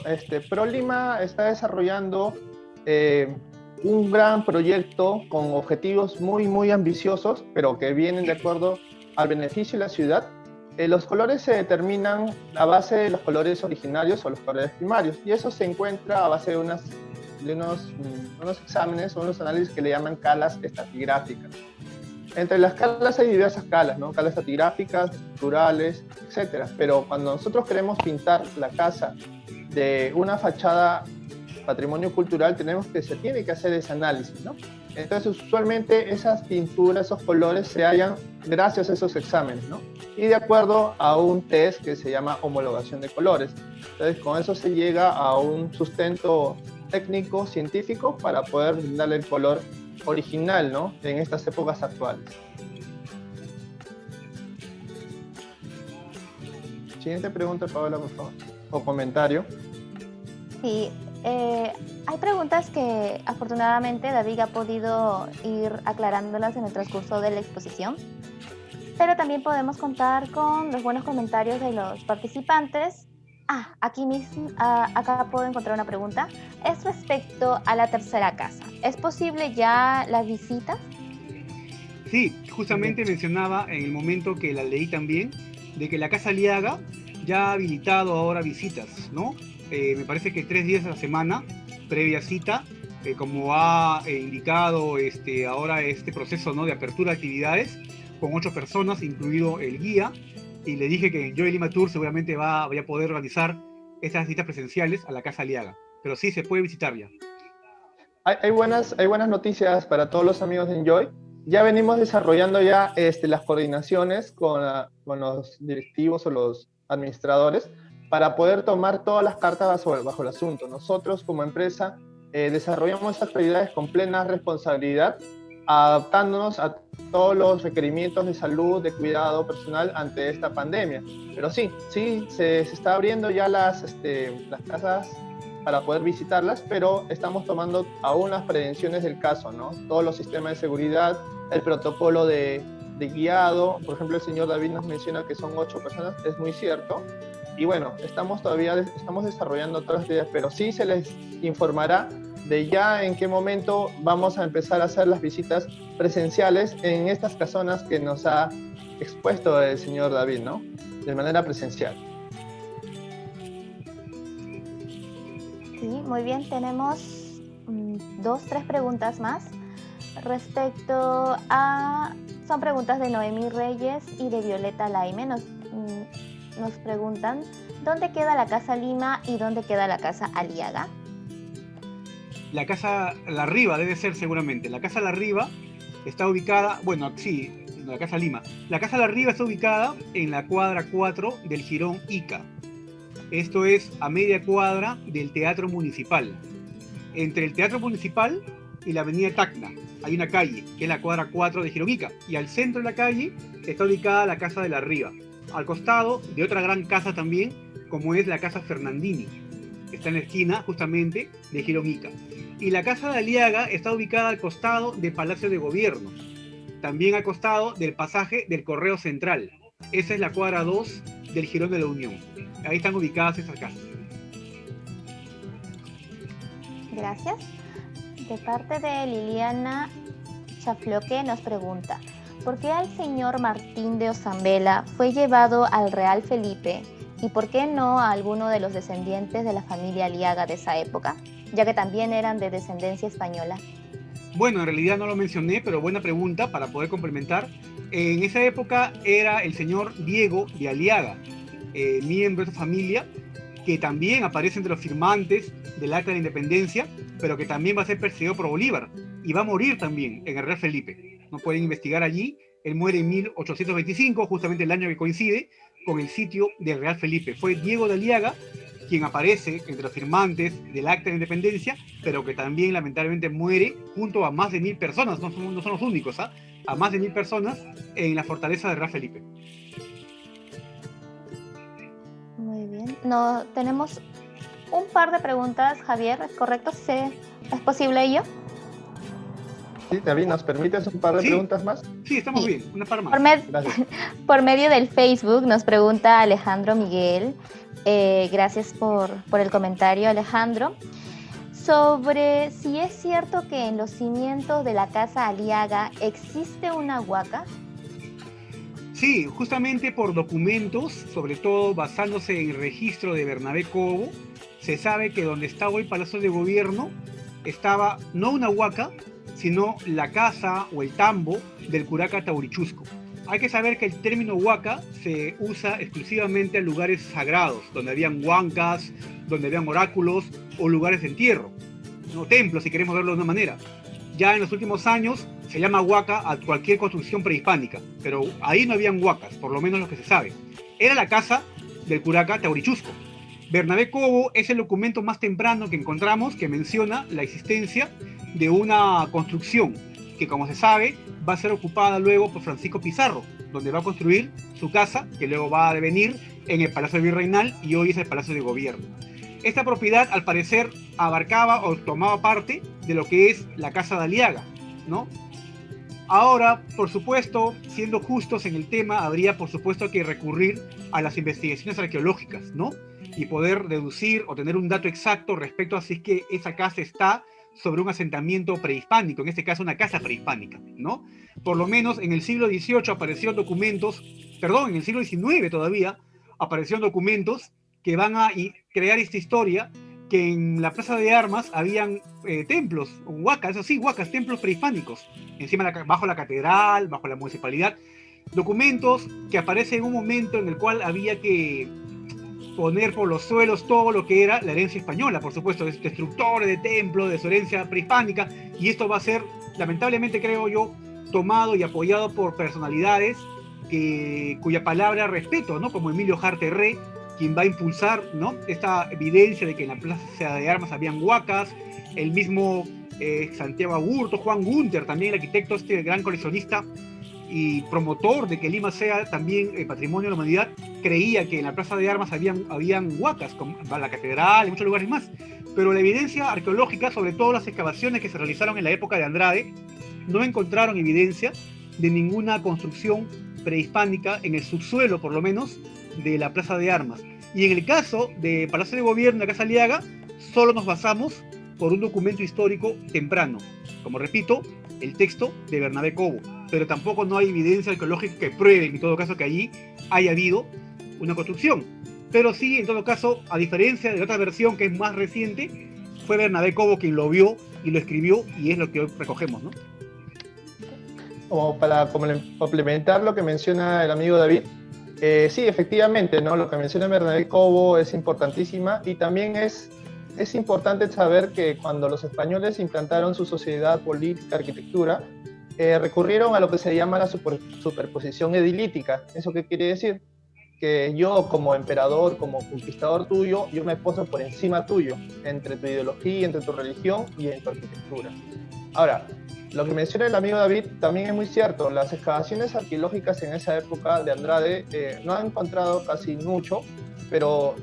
ProLima está desarrollando un gran proyecto con objetivos muy, muy ambiciosos, pero que vienen de acuerdo al beneficio de la ciudad. Los colores se determinan a base de los colores originarios o los colores primarios, y eso se encuentra a base de unos exámenes o unos análisis que le llaman calas estratigráficas. Entre las calas hay diversas calas, ¿no? Calas estratigráficas, estructurales, etc. Pero cuando nosotros queremos pintar la casa de una fachada patrimonio cultural, se tiene que hacer ese análisis, ¿no? Entonces, usualmente esas pinturas, esos colores se hallan gracias a esos exámenes, ¿no? Y de acuerdo a un test que se llama homologación de colores. Entonces, con eso se llega a un sustento técnico, científico, para poder darle el color original, ¿no? En estas épocas actuales. Siguiente pregunta, Paola, por favor. O comentario. Sí, hay preguntas que afortunadamente David ha podido ir aclarándolas en el transcurso de la exposición, pero también podemos contar con los buenos comentarios de los participantes. Aquí mismo, acá puedo encontrar una pregunta. Es respecto a la tercera casa. ¿Es posible ya la visita? Sí, justamente mencionaba en el momento que la leí también, de que la Casa Aliaga ya ha habilitado ahora visitas, ¿no? Me parece que 3 días a la semana, previa cita, como ha indicado ahora este proceso, ¿no? De apertura de actividades con 8 personas, incluido el guía. Y le dije que Enjoy Lima Tour seguramente voy a poder organizar esas citas presenciales a la Casa Aliaga. Pero sí, se puede visitar ya. Hay buenas noticias para todos los amigos de Enjoy. Ya venimos desarrollando las coordinaciones con los directivos o los administradores para poder tomar todas las cartas bajo el asunto. Nosotros como empresa desarrollamos estas actividades con plena responsabilidad, adaptándonos a todos los requerimientos de salud, de cuidado personal ante esta pandemia. Pero sí, se está abriendo ya las casas para poder visitarlas, pero estamos tomando aún las prevenciones del caso, ¿no? Todos los sistemas de seguridad, el protocolo de guiado. Por ejemplo, el señor David nos menciona que son 8 personas, es muy cierto. Y bueno, estamos desarrollando todas las ideas, pero sí se les informará de ya en qué momento vamos a empezar a hacer las visitas presenciales en estas casonas que nos ha expuesto el señor David, ¿no? De manera presencial. Sí, muy bien, tenemos 2, 3 preguntas más respecto a... Son preguntas de Noemí Reyes y de Violeta Laime. Nos preguntan, ¿dónde queda la Casa Lima y dónde queda la Casa Aliaga? La Casa La Riva debe ser seguramente. La Casa La Riva está ubicada, bueno, sí, la Casa Lima. La Casa La Riva está ubicada en la cuadra 4 del Jirón Ica. Esto es a media cuadra del Teatro Municipal. Entre el Teatro Municipal y la Avenida Tacna hay una calle, que es la cuadra 4 de Jirón Ica. Y al centro de la calle está ubicada la Casa de La Riva. Al costado de otra gran casa también, como es la Casa Fernandini, que está en la esquina justamente de Jirón Ica. Y la Casa de Aliaga está ubicada al costado del Palacio de Gobierno, también al costado del pasaje del Correo Central. Esa es la cuadra 2 del Jirón de la Unión. Ahí están ubicadas estas casas. Gracias. De parte de Liliana Chafloque nos pregunta, ¿por qué al señor Martín de Ozambela fue llevado al Real Felipe y por qué no a alguno de los descendientes de la familia Aliaga de esa época, ya que también eran de descendencia española? Bueno, en realidad no lo mencioné, pero buena pregunta para poder complementar. En esa época era el señor Diego de Aliaga, miembro de esa familia, que también aparece entre los firmantes del Acta de la Independencia, pero que también va a ser perseguido por Bolívar y va a morir también en el Real Felipe. No pueden investigar allí. Él muere en 1825, justamente el año que coincide con el sitio del Real Felipe. Fue Diego de Aliaga quien aparece entre los firmantes del Acta de Independencia, pero que también lamentablemente muere junto a más de 1000 personas, no son los únicos, a más de 1000 personas en la fortaleza del Real Felipe. Muy bien. No, tenemos un par de preguntas, Javier, ¿es correcto? ¿Es posible ello? Sí, David, ¿nos permites un par de preguntas más? Sí, estamos bien, una par más. Gracias. Por medio del Facebook nos pregunta Alejandro Miguel, gracias por el comentario, Alejandro, sobre si es cierto que en los cimientos de la Casa Aliaga existe una huaca. Sí, justamente por documentos, sobre todo basándose en el registro de Bernabé Cobo, se sabe que donde está hoy Palacio de Gobierno estaba no una huaca, sino la casa o el tambo del curaca Taurichusco. Hay que saber que el término huaca se usa exclusivamente en lugares sagrados, donde habían huancas, donde habían oráculos o lugares de entierro, no templos, si queremos verlo de una manera. Ya en los últimos años se llama huaca a cualquier construcción prehispánica, pero ahí no habían huacas, por lo menos lo que se sabe. Era la casa del curaca Taurichusco. Bernabé Cobo es el documento más temprano que encontramos que menciona la existencia de una construcción que, como se sabe, va a ser ocupada luego por Francisco Pizarro, donde va a construir su casa, que luego va a devenir en el Palacio Virreinal y hoy es el Palacio de Gobierno. Esta propiedad, al parecer, abarcaba o tomaba parte de lo que es la Casa de Aliaga, ¿no? Ahora, por supuesto, siendo justos en el tema, habría, por supuesto, que recurrir a las investigaciones arqueológicas, ¿no? Y poder deducir o tener un dato exacto respecto a si es que esa casa está sobre un asentamiento prehispánico, en este caso una casa prehispánica, ¿no? Por lo menos en el siglo XVIII aparecieron documentos, perdón, en el siglo XIX todavía, aparecieron documentos que van a crear esta historia, que en la Plaza de Armas habían templos, huacas, eso sí, huacas, templos prehispánicos, encima bajo la catedral, bajo la municipalidad, documentos que aparecen en un momento en el cual había que poner por los suelos todo lo que era la herencia española, por supuesto, destructores de templos, de su herencia prehispánica, y esto va a ser, lamentablemente creo yo, tomado y apoyado por personalidades cuya palabra respeto, ¿no? Como Emilio Jarterré, quien va a impulsar, ¿no?, esta evidencia de que en la Plaza de Armas habían huacas. El mismo Santiago Agurto, Juan Gunter, también el arquitecto, este gran coleccionista y promotor de que Lima sea también patrimonio de la humanidad, creía que en la Plaza de Armas habían huacas, como la catedral y muchos lugares más. Pero la evidencia arqueológica, sobre todo las excavaciones que se realizaron en la época de Andrade, no encontraron evidencia de ninguna construcción prehispánica en el subsuelo, por lo menos, de la Plaza de Armas. Y en el caso de Palacio de Gobierno de Casa Aliaga, solo nos basamos por un documento histórico temprano, como repito, el texto de Bernabé Cobo, pero tampoco no hay evidencia arqueológica que pruebe, en todo caso, que allí haya habido una construcción. Pero sí, en todo caso, a diferencia de la otra versión que es más reciente, fue Bernabé Cobo quien lo vio y lo escribió, y es lo que hoy recogemos, ¿no? Como para complementar lo que menciona el amigo David, sí, efectivamente, ¿no? Lo que menciona Bernabé Cobo es importantísima, y también es importante saber que cuando los españoles implantaron su sociedad, política, arquitectura, recurrieron a lo que se llama la superposición edilítica. ¿Eso qué quiere decir? Que yo como emperador, como conquistador tuyo, yo me poso por encima tuyo, entre tu ideología, entre tu religión y en tu arquitectura. Ahora, lo que menciona el amigo David también es muy cierto. Las excavaciones arqueológicas en esa época de Andrade no han encontrado casi mucho, pero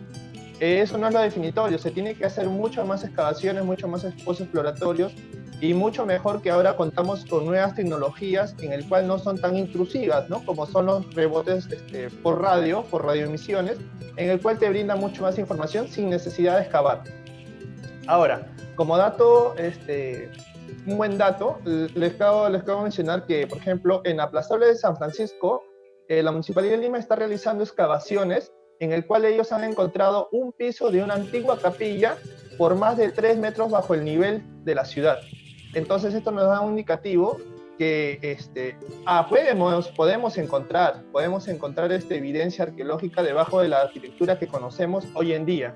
eso no es lo definitorio. Se tiene que hacer muchas más excavaciones, muchos más esfuerzos exploratorios, y mucho mejor que ahora contamos con nuevas tecnologías en el cual no son tan intrusivas, ¿no? Como son los rebotes por radioemisiones, en el cual te brinda mucho más información sin necesidad de excavar. Ahora, como dato, un buen dato, les acabo de mencionar que, por ejemplo, en la Plazoleta de San Francisco, la Municipalidad de Lima está realizando excavaciones en el cual ellos han encontrado un piso de una antigua capilla por más de 3 metros bajo el nivel de la ciudad. Entonces esto nos da un indicativo que podemos encontrar evidencia arqueológica debajo de la arquitectura que conocemos hoy en día,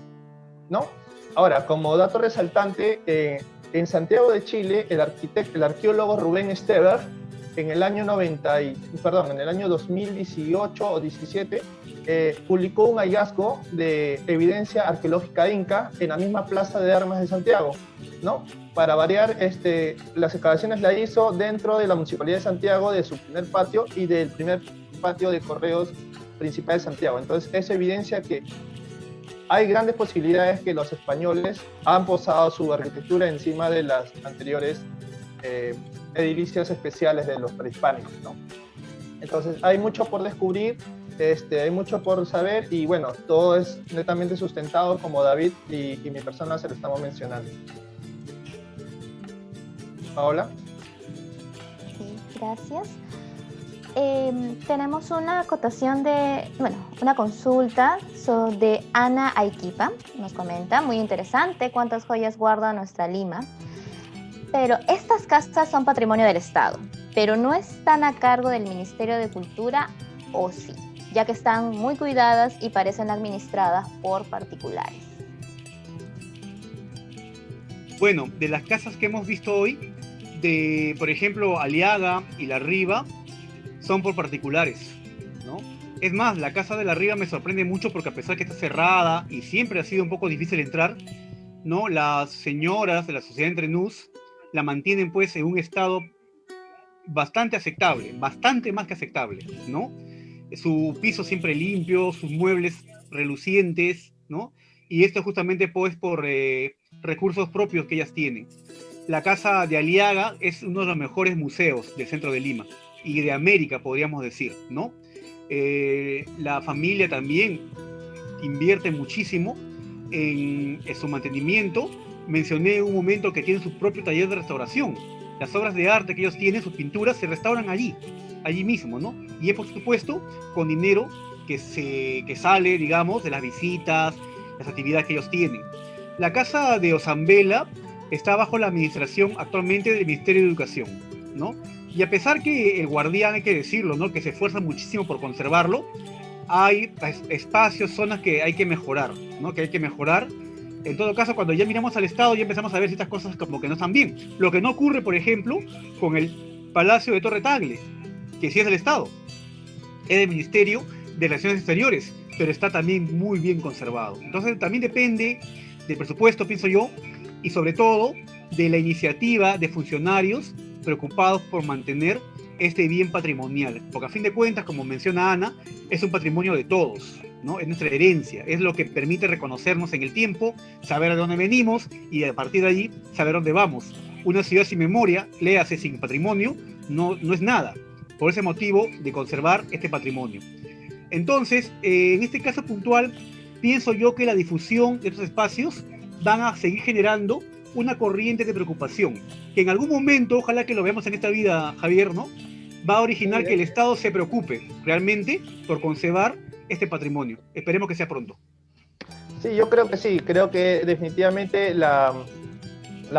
¿no? Ahora, como dato resaltante, en Santiago de Chile, el arqueólogo Rubén Esteber, en el año 2018 o 17, publicó un hallazgo de evidencia arqueológica inca en la misma Plaza de Armas de Santiago, ¿no? Para variar, las excavaciones las hizo dentro de la Municipalidad de Santiago, de su primer patio y del primer patio de correos principal de Santiago. Entonces, eso evidencia que hay grandes posibilidades que los españoles han posado su arquitectura encima de las anteriores edilicios especiales de los prehispánicos, ¿no? Entonces, hay mucho por descubrir, hay mucho por saber, y bueno, todo es netamente sustentado, como David y mi persona se lo estamos mencionando. Paola. Sí, gracias. Tenemos una acotación una consulta de Ana Aiquipa. Nos comenta, muy interesante, cuántas joyas guarda nuestra Lima. Pero estas casas son patrimonio del Estado, pero no están a cargo del Ministerio de Cultura, ¿o sí? Ya que están muy cuidadas y parecen administradas por particulares. Bueno, de las casas que hemos visto hoy, por ejemplo, Aliaga y La Riva, son por particulares, ¿no? Es más, la casa de La Riva me sorprende mucho porque, a pesar que está cerrada y siempre ha sido un poco difícil entrar, ¿no?, las señoras de la Sociedad Entre Nus la mantienen pues en un estado bastante aceptable, bastante más que aceptable, ¿no? Su piso siempre limpio, sus muebles relucientes, ¿no? Y esto justamente pues por recursos propios que ellas tienen. La casa de Aliaga es uno de los mejores museos del centro de Lima y de América, podríamos decir, ¿no? La familia también invierte muchísimo en su mantenimiento. Mencioné en un momento que tienen su propio taller de restauración. Las obras de arte que ellos tienen, sus pinturas, se restauran allí mismo, ¿no? Y es, por supuesto, con dinero que sale, digamos, de las visitas, las actividades que ellos tienen. La casa de Ozambela está bajo la administración actualmente del Ministerio de Educación, ¿no? Y a pesar que el guardián, hay que decirlo, ¿no?, que se esfuerza muchísimo por conservarlo, hay espacios, zonas que hay que mejorar, ¿no? Que hay que mejorar. En todo caso, cuando ya miramos al Estado, ya empezamos a ver ciertas cosas como que no están bien. Lo que no ocurre, por ejemplo, con el Palacio de Torre Tagle, que sí es del Estado, es del Ministerio de Relaciones Exteriores, pero está también muy bien conservado. Entonces también depende del presupuesto, pienso yo, y sobre todo de la iniciativa de funcionarios preocupados por mantener este bien patrimonial, porque a fin de cuentas, como menciona Ana, es un patrimonio de todos, ¿no? Es nuestra herencia, es lo que permite reconocernos en el tiempo, saber de dónde venimos y a partir de allí saber dónde vamos. Una ciudad sin memoria, léase sin patrimonio, no es nada. Por ese motivo de conservar este patrimonio. Entonces, en este caso puntual, pienso yo que la difusión de estos espacios van a seguir generando una corriente de preocupación, que en algún momento, ojalá que lo veamos en esta vida, Javier, ¿no? Va a originar que el Estado se preocupe realmente por conservar este patrimonio. Esperemos que sea pronto. Sí, yo creo que sí, creo que definitivamente la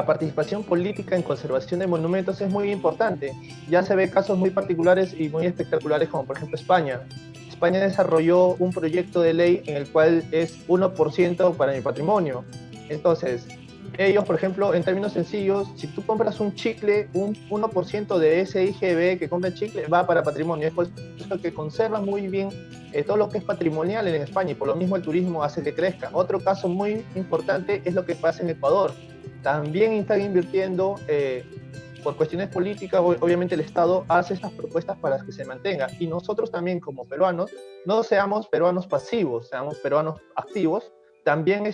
participación política en conservación de monumentos es muy importante. Ya se ve casos muy particulares y muy espectaculares, como por ejemplo España. España desarrolló un proyecto de ley en el cual es 1% para mi patrimonio. Entonces, ellos, por ejemplo, en términos sencillos, si tú compras un chicle, un 1% de ese IGB que compra el chicle va para patrimonio. Es por eso que conservan muy bien todo lo que es patrimonial en España y por lo mismo el turismo hace que crezca. Otro caso muy importante es lo que pasa en Ecuador. También están invirtiendo, por cuestiones políticas, obviamente el Estado hace estas propuestas para que se mantenga. Y nosotros también como peruanos, no seamos peruanos pasivos, seamos peruanos activos, también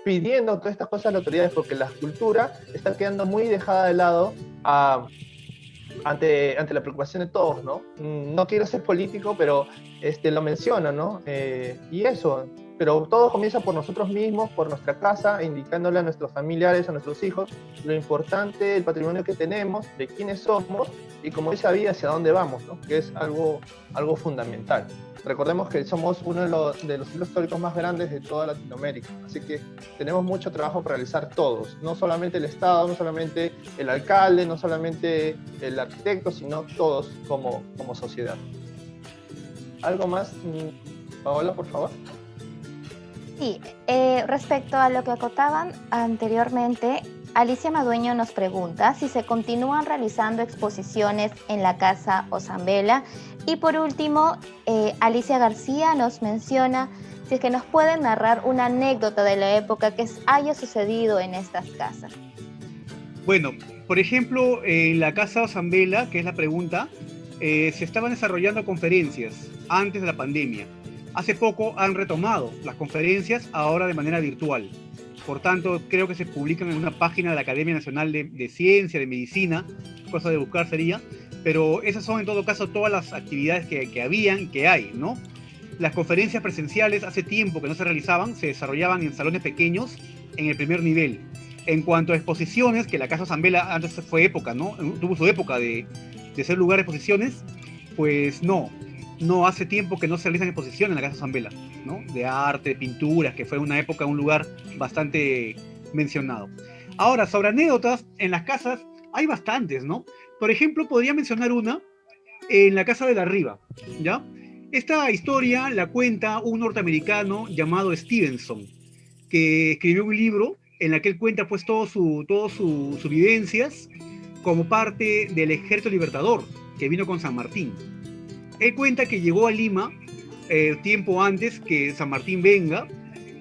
pidiendo todas estas cosas a las autoridades, porque la cultura está quedando muy dejada de lado ante la preocupación de todos, ¿no? No quiero ser político, pero lo menciono, ¿no? Y eso, pero todo comienza por nosotros mismos, por nuestra casa, indicándole a nuestros familiares, a nuestros hijos, lo importante del patrimonio que tenemos, de quiénes somos, y como dice David, hacia dónde vamos, ¿no? Que es algo fundamental. Recordemos que somos uno de los centros históricos más grandes de toda Latinoamérica, así que tenemos mucho trabajo para realizar todos, no solamente el Estado, no solamente el alcalde, no solamente el arquitecto, sino todos como sociedad. ¿Algo más, Paola, por favor? Sí, respecto a lo que acotaban anteriormente, Alicia Madueño nos pregunta si se continúan realizando exposiciones en la Casa Ozambela. Y por último, Alicia García nos menciona si es que nos pueden narrar una anécdota de la época que haya sucedido en estas casas. Bueno, por ejemplo, en la Casa Ozambela, que es la pregunta, se estaban desarrollando conferencias antes de la pandemia. Hace poco han retomado las conferencias, ahora de manera virtual. Por tanto, creo que se publican en una página de la Academia Nacional de Ciencia, de Medicina, cosa de buscar sería, pero esas son en todo caso todas las actividades que habían y que hay, ¿no? Las conferencias presenciales hace tiempo que no se realizaban, se desarrollaban en salones pequeños en el primer nivel. En cuanto a exposiciones, que la Casa Ozambela antes fue época, ¿no? Tuvo su época de ser lugar de exposiciones, pues no hace tiempo que no se realizan exposiciones en la Casa Ozambela, ¿no? De arte, de pinturas, que fue una época, un lugar bastante mencionado. Ahora, sobre anécdotas, en las casas hay bastantes, ¿no? Por ejemplo, podría mencionar una en la Casa de la Riva, ¿ya? Esta historia la cuenta un norteamericano llamado Stevenson, que escribió un libro en el que él cuenta pues todas sus vivencias como parte del Ejército Libertador, que vino con San Martín. Él cuenta que llegó a Lima tiempo antes que San Martín venga,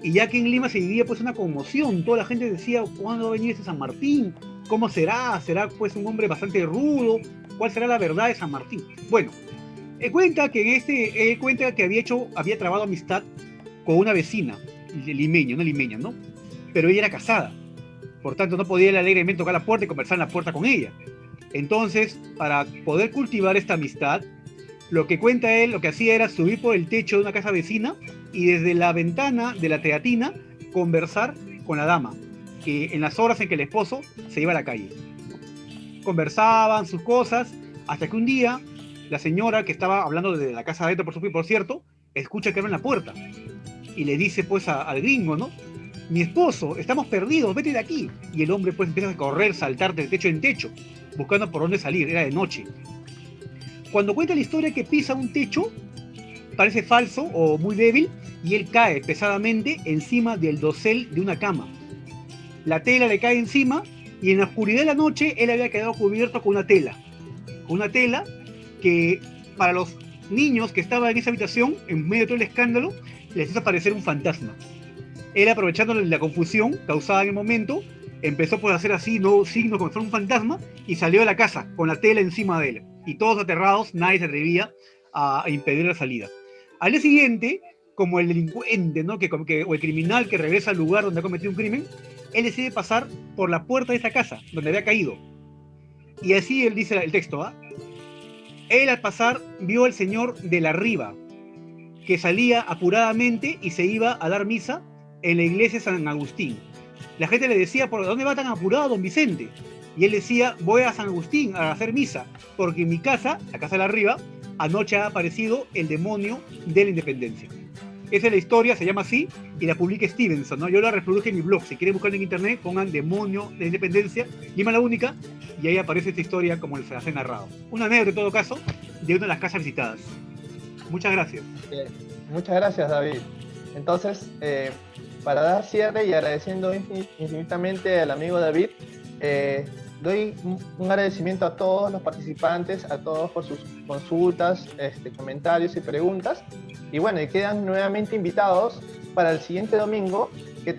y ya que en Lima se vivía pues una conmoción, toda la gente decía, ¿cuándo va a venir ese San Martín? ¿Cómo será? ¿Será pues un hombre bastante rudo? ¿Cuál será la verdad de San Martín? Bueno, él cuenta que había trabado amistad con una vecina, limeña, una limeña, ¿no? Pero ella era casada, por tanto no podía él alegremente tocar la puerta y conversar en la puerta con ella. Entonces, para poder cultivar esta amistad, lo que cuenta él, lo que hacía era subir por el techo de una casa vecina y desde la ventana de la teatina conversar con la dama, que en las horas en que el esposo se iba a la calle. Conversaban sus cosas, hasta que un día la señora, que estaba hablando desde la casa adentro, por cierto, escucha que abren la puerta y le dice pues al gringo, ¿no? Mi esposo, estamos perdidos, vete de aquí. Y el hombre pues empieza a correr, saltar de techo en techo, buscando por dónde salir, era de noche. Cuando cuenta la historia que pisa un techo, parece falso o muy débil, y él cae pesadamente encima del dosel de una cama. La tela le cae encima, y en la oscuridad de la noche él había quedado cubierto con una tela. Una tela que para los niños que estaban en esa habitación, en medio de todo el escándalo, les hizo aparecer un fantasma. Él, aprovechando la confusión causada en el momento, empezó por hacer así, no signos como si fuera un fantasma, y salió de la casa con la tela encima de él. Y todos aterrados, nadie se atrevía a impedir la salida. Al día siguiente, como el delincuente, ¿no? O el criminal que regresa al lugar donde ha cometido un crimen, él decide pasar por la puerta de esta casa, donde había caído. Y así él dice el texto, ¿ah? Él al pasar vio al señor de la Riva, que salía apuradamente y se iba a dar misa en la iglesia de San Agustín. La gente le decía, ¿por dónde va tan apurado, don Vicente? Y él decía, voy a San Agustín a hacer misa, porque en mi casa, la casa de la Riva, anoche ha aparecido el demonio de la independencia. Esa es la historia, se llama así, y la publica Stevenson, ¿no? Yo la reproduje en mi blog. Si quieren buscarla en internet, pongan Demonio de la Independencia, Lima la Única, y ahí aparece esta historia como se las he narrado. Una anécdota, en todo caso, de una de las casas visitadas. Muchas gracias. Muchas gracias, David. Entonces, para dar cierre y agradeciendo infinitamente al amigo David, doy un agradecimiento a todos los participantes, a todos por sus consultas, comentarios y preguntas. Y bueno, y quedan nuevamente invitados para el siguiente domingo que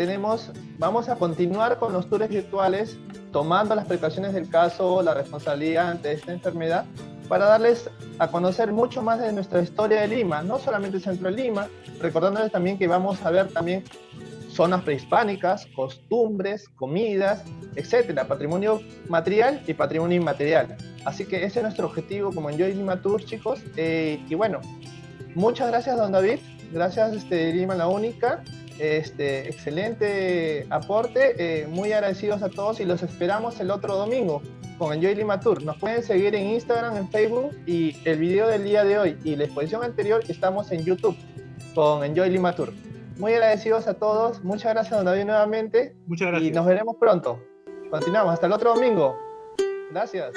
vamos a continuar con los tours virtuales, tomando las precauciones del caso, la responsabilidad ante esta enfermedad, para darles a conocer mucho más de nuestra historia de Lima, no solamente el centro de Lima, recordándoles también que vamos a ver también zonas prehispánicas, costumbres, comidas, etcétera, patrimonio material y patrimonio inmaterial. Así que ese es nuestro objetivo como Enjoy Lima Tours, chicos. Y bueno, muchas gracias, don David. Gracias, Lima la Única. Excelente aporte. Muy agradecidos a todos y los esperamos el otro domingo con Enjoy Lima Tour. Nos pueden seguir en Instagram, en Facebook, y el video del día de hoy y la exposición anterior estamos en YouTube con Enjoy Lima Tour. Muy agradecidos a todos. Muchas gracias, don David, nuevamente. Muchas gracias. Y nos veremos pronto. Continuamos. Hasta el otro domingo. Gracias.